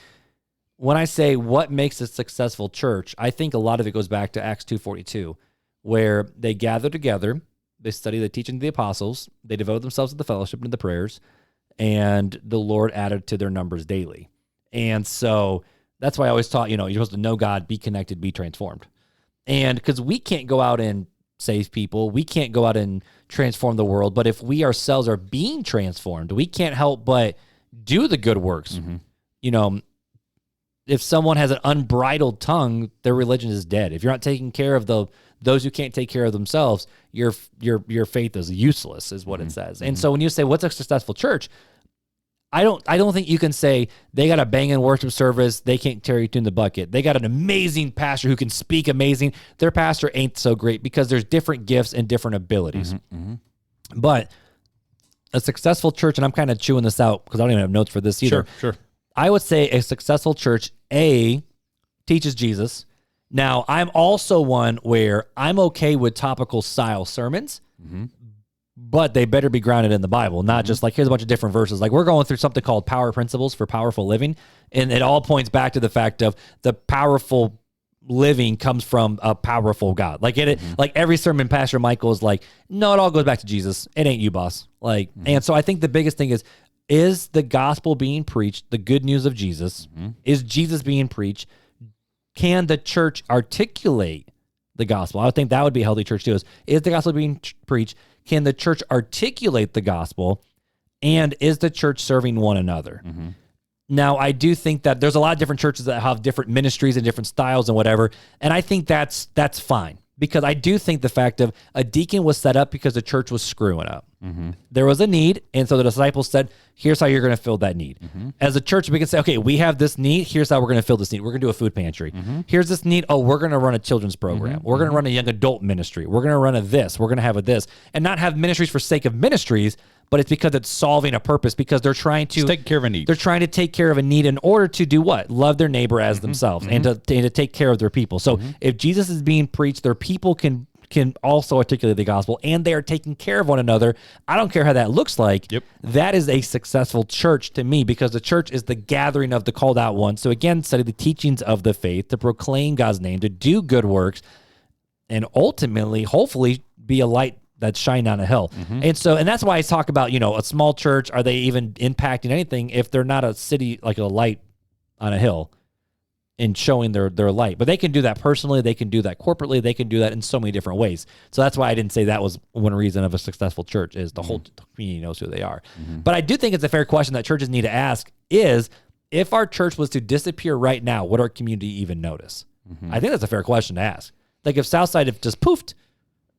when I say what makes a successful church, I think a lot of it goes back to Acts 2:42, where they gather together, they study the teaching of the apostles, they devote themselves to the fellowship and the prayers, and the Lord added to their numbers daily. And so that's why I always taught, you're supposed to know God, be connected, be transformed. And because we can't go out and save people, we can't go out and transform the world, but if we ourselves are being transformed, we can't help but do the good works. Mm-hmm. If someone has an unbridled tongue, their religion is dead. If you're not taking care of those who can't take care of themselves, your faith is useless, is what it says. And so when you say what's a successful church, I don't think you can say they got a banging worship service, they can't carry you in the bucket. They got an amazing pastor who can speak amazing. Their pastor ain't so great because there's different gifts and different abilities. Mm-hmm, mm-hmm. But a successful church, and I'm kind of chewing this out because I don't even have notes for this either. Sure. I would say a successful church, teaches Jesus. Now, I'm also one where I'm okay with topical style sermons, but they better be grounded in the Bible, not just like, here's a bunch of different verses. Like, we're going through something called Power Principles for Powerful Living, and it all points back to the fact of the powerful living comes from a powerful God. Like like every sermon, Pastor Michael is like, no, it all goes back to Jesus. It ain't you, boss. Like, and so I think the biggest thing is the gospel being preached, the good news of Jesus? Is Jesus being preached? Can the church articulate the gospel? I would think that would be a healthy church too. Is the gospel being preached? Can the church articulate the gospel? And is the church serving one another? Now, I do think that there's a lot of different churches that have different ministries and different styles and whatever. And I think that's fine, because I do think the fact of a deacon was set up because the church was screwing up. There was a need. And so the disciples said, here's how you're going to fill that need. As a church, we can say, okay, we have this need. Here's how we're going to fill this need. We're going to do a food pantry. Here's this need. Oh, we're going to run a children's program. We're going to run a young adult ministry. We're going to run a this. We're going to have a this. And not have ministries for sake of ministries, but it's because it's solving a purpose, because they're trying to take care of a need. They're trying to take care of a need in order to do what? Love their neighbor as themselves, and to take care of their people. So if Jesus is being preached, their people can also articulate the gospel, and they are taking care of one another. I don't care how that looks like. That is a successful church to me, because the church is the gathering of the called out ones. So again, study the teachings of the faith, to proclaim God's name, to do good works, and ultimately, hopefully, be a light that's shining on a hill. And that's why I talk about, a small church. Are they even impacting anything if they're not a city, like a light on a hill and showing their light? But they can do that personally. They can do that corporately. They can do that in so many different ways. So that's why I didn't say that was one reason of a successful church, is the whole community knows who they are. But I do think it's a fair question that churches need to ask is, if our church was to disappear right now, would our community even notice? I think that's a fair question to ask. Like, if Southside have just poofed,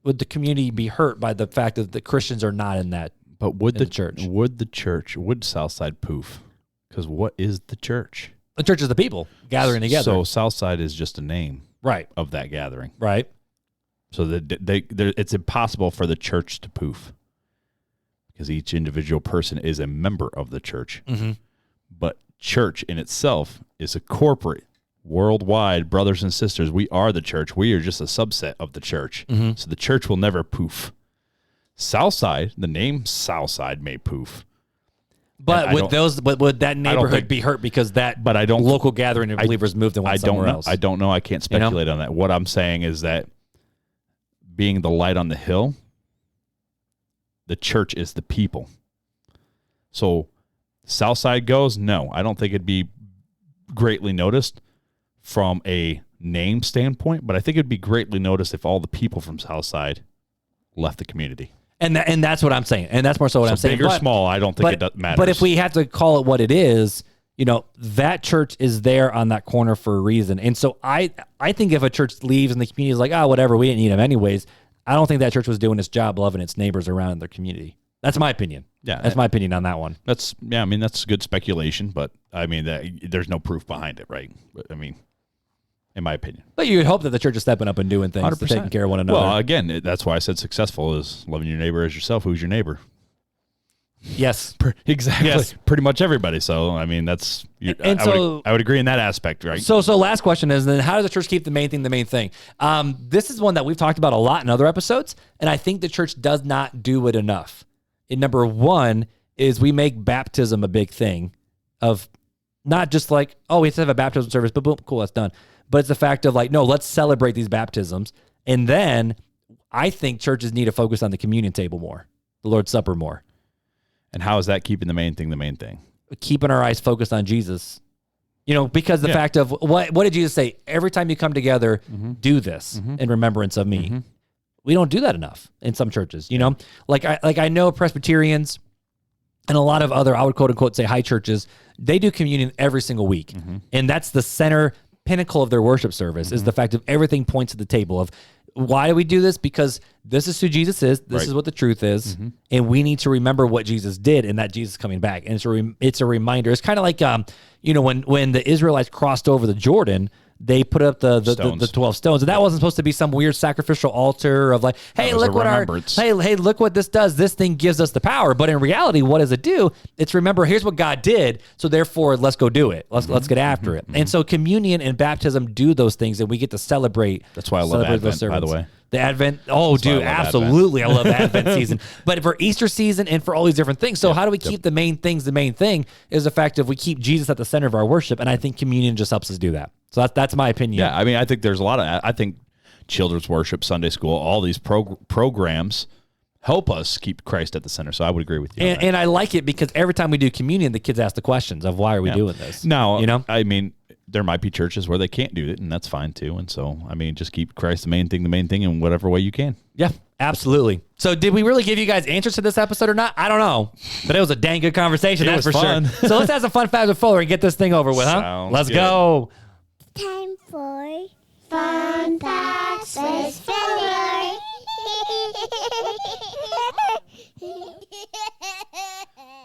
would the community be hurt by the fact that the Christians are not in that? But would the church? Would Southside poof? Because what is the church? The church is the people gathering together. So Southside is just a name, right, of that gathering, right? So it's impossible for the church to poof, because each individual person is a member of the church. But church in itself is a corporate, worldwide, brothers and sisters. We are the church. We are just a subset of the church. So the church will never poof. Southside, the name Southside may poof. But would that neighborhood be hurt because that local gathering of believers moved and went somewhere else? I don't know. I can't speculate on that. What I'm saying is that, being the light on the hill, the church is the people. So Southside goes, no, I don't think it'd be greatly noticed from a name standpoint, but I think it'd be greatly noticed if all the people from Southside left the community. And that's what I'm saying. And that's more so what I'm saying. Big or small, I don't think it matters. But if we have to call it what it is, that church is there on that corner for a reason. And so I think if a church leaves and the community is like, oh, whatever, we didn't need them anyways, I don't think that church was doing its job loving its neighbors around in their community. That's my opinion. Yeah, that's my opinion on that one. That's good speculation, but there's no proof behind it, right? In my opinion. But you would hope that the church is stepping up and doing things, 100%. Taking care of one another. Well, again, that's why I said successful is loving your neighbor as yourself. Who's your neighbor? Yes. Exactly. Yes. Pretty much everybody. So, that's... I would agree in that aspect, right? So last question is, then how does the church keep the main thing the main thing? This is one that we've talked about a lot in other episodes, and I think the church does not do it enough. And number one is we make baptism a big thing of not just like, oh, we have to have a baptism service, but boom, cool, that's done. But it's the fact of like, no, let's celebrate these baptisms. And then I think churches need to focus on the communion table more, the Lord's Supper more. And how is that keeping the main thing the main thing? Keeping our eyes focused on Jesus. Because the fact of what did Jesus say? Every time you come together, do this in remembrance of me. We don't do that enough in some churches, Like I know Presbyterians and a lot of other, I would quote unquote say high churches, they do communion every single week. And that's the center pinnacle of their worship service is the fact of everything points to the table of why do we do this? Because this is who Jesus is. This is what the truth is. And we need to remember what Jesus did and that Jesus is coming back. And it's a reminder. It's kind of like, when the Israelites crossed over the Jordan, they put up the 12 stones, and that wasn't supposed to be some weird sacrificial altar of like, hey, look what hey, look what this does. This thing gives us the power. But in reality, what does it do? It's remember, here's what God did, so therefore let's go do it. Let's get after it. And so communion and baptism do those things, and we get to celebrate. That's why I love Advent, by the way. The Advent, dude, absolutely. I love Advent season. But for Easter season and for all these different things. So how do we keep the main things? The main thing is the fact that we keep Jesus at the center of our worship, and I think communion just helps us do that. So that's my opinion. Yeah, I mean, I think there's a lot of, I think children's worship, Sunday school, all these programs help us keep Christ at the center. So I would agree with you. And I like it because every time we do communion, the kids ask the questions of why are we doing this? Now, I mean, there might be churches where they can't do it, and that's fine too. And so, I mean, just keep Christ the main thing in whatever way you can. Yeah, absolutely. So did we really give you guys answers to this episode or not? I don't know. But it was a dang good conversation, that's for fun. sure. So let's have some fun facts with Fuller and get this thing over with, huh? Sounds let's good. go. Time for Fun Facts with Fuller.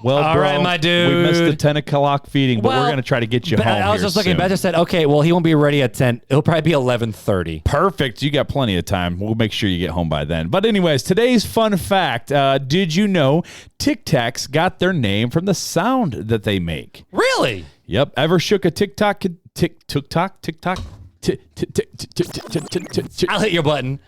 Well, all bro, right, my dude. We missed the 10 o'clock feeding, but we're going to try to get you home. I was just looking. Beth just said, okay, well, he won't be ready at 10. It'll probably be 11:30. Perfect. You got plenty of time. We'll make sure you get home by then. But anyways, today's fun fact. Did you know Tic Tacs got their name from the sound that they make? Really? Yep. Ever shook a TikTok? TikTok? I'll hit your button.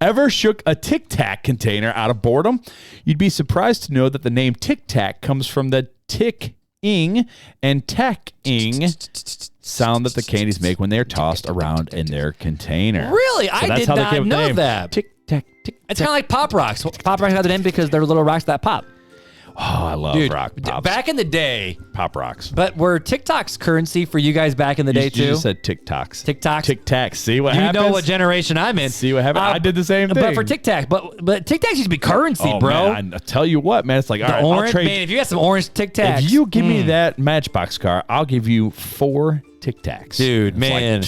Ever shook a Tic Tac container out of boredom? You'd be surprised to know that the name Tic Tac comes from the tick-ing and tack-ing sound that the candies make when they're tossed around in their container. Really? So I did not know that. Tic Tac, Tic Tac. It's kind of like Pop Rocks. Pop Rocks got the name because they're little rocks that pop. Oh, I love rock pops. Back in the day. Pop Rocks. But were TikToks currency for you guys back in the day, too? You just said TikToks. TikToks? Tic Tacs. See what happens? You know what generation I'm in. See what happened? I did the same thing. But for Tic Tac. But Tic Tacs used to be currency, bro. Man, I tell you what, man. It's like, all right, orange, I'll trade. Man, if you got some orange Tic Tacs. If you give me that Matchbox car, I'll give you 4 Tic Tacs. Dude, man.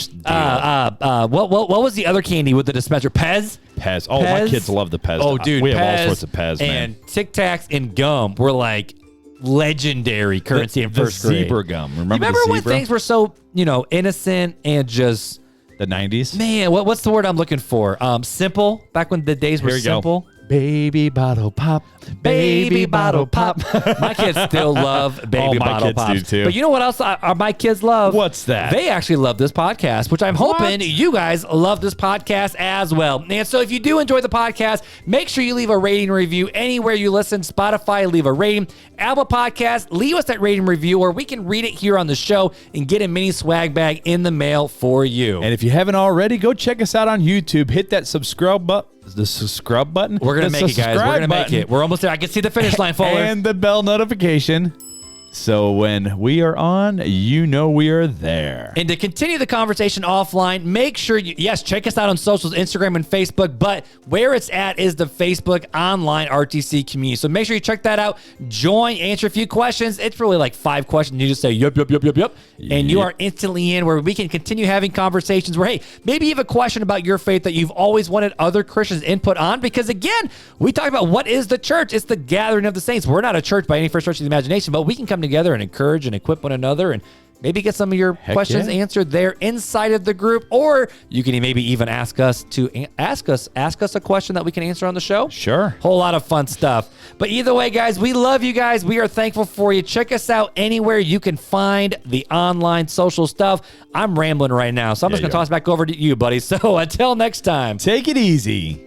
What was the other candy with the dispenser? Pez? Pez. Oh, Pez? my kids love the Pez. Oh, dude, we have Pez all sorts of Pez, man. And Tic Tacs and gum were like legendary currency in first grade. Zebra gum. Remember when things were so, innocent and just the 90s? Man, what's the word I'm looking for? Simple. Back when the days were simple. Go. Baby bottle pop. Baby bottle pop. My kids still love baby bottle pop. My kids do too. But you know what else my kids love? What's that? They actually love this podcast, which I'm hoping you guys love this podcast as well. And so if you do enjoy the podcast, make sure you leave a rating review anywhere you listen. Spotify, leave a rating. Apple Podcast, leave us that rating review, or we can read it here on the show and get a mini swag bag in the mail for you. And if you haven't already, go check us out on YouTube. Hit that subscribe button. The subscribe button. We're going to make it, guys. We're going to make it. We're almost there. I can see the finish line forward. And the bell notification. So when we are on, you know we are there. And to continue the conversation offline, make sure check us out on socials, Instagram and Facebook, but where it's at is the Facebook online RTC community. So make sure you check that out. Join, answer a few questions. It's really like 5 questions. You just say, yep. And you are instantly in where we can continue having conversations where, hey, maybe you have a question about your faith that you've always wanted other Christians input on. Because again, we talk about what is the church? It's the gathering of the saints. We're not a church by any first stretch of the imagination, but we can come together and encourage and equip one another and maybe get some of your questions answered there inside of the group, or you can maybe even ask us a question that we can answer on the show. Sure. Whole lot of fun stuff. But either way, guys, we love you guys. We are thankful for you. Check us out anywhere you can find the online social stuff. I'm rambling right now, so I'm just going to toss back over to you, buddy. So until next time. Take it easy.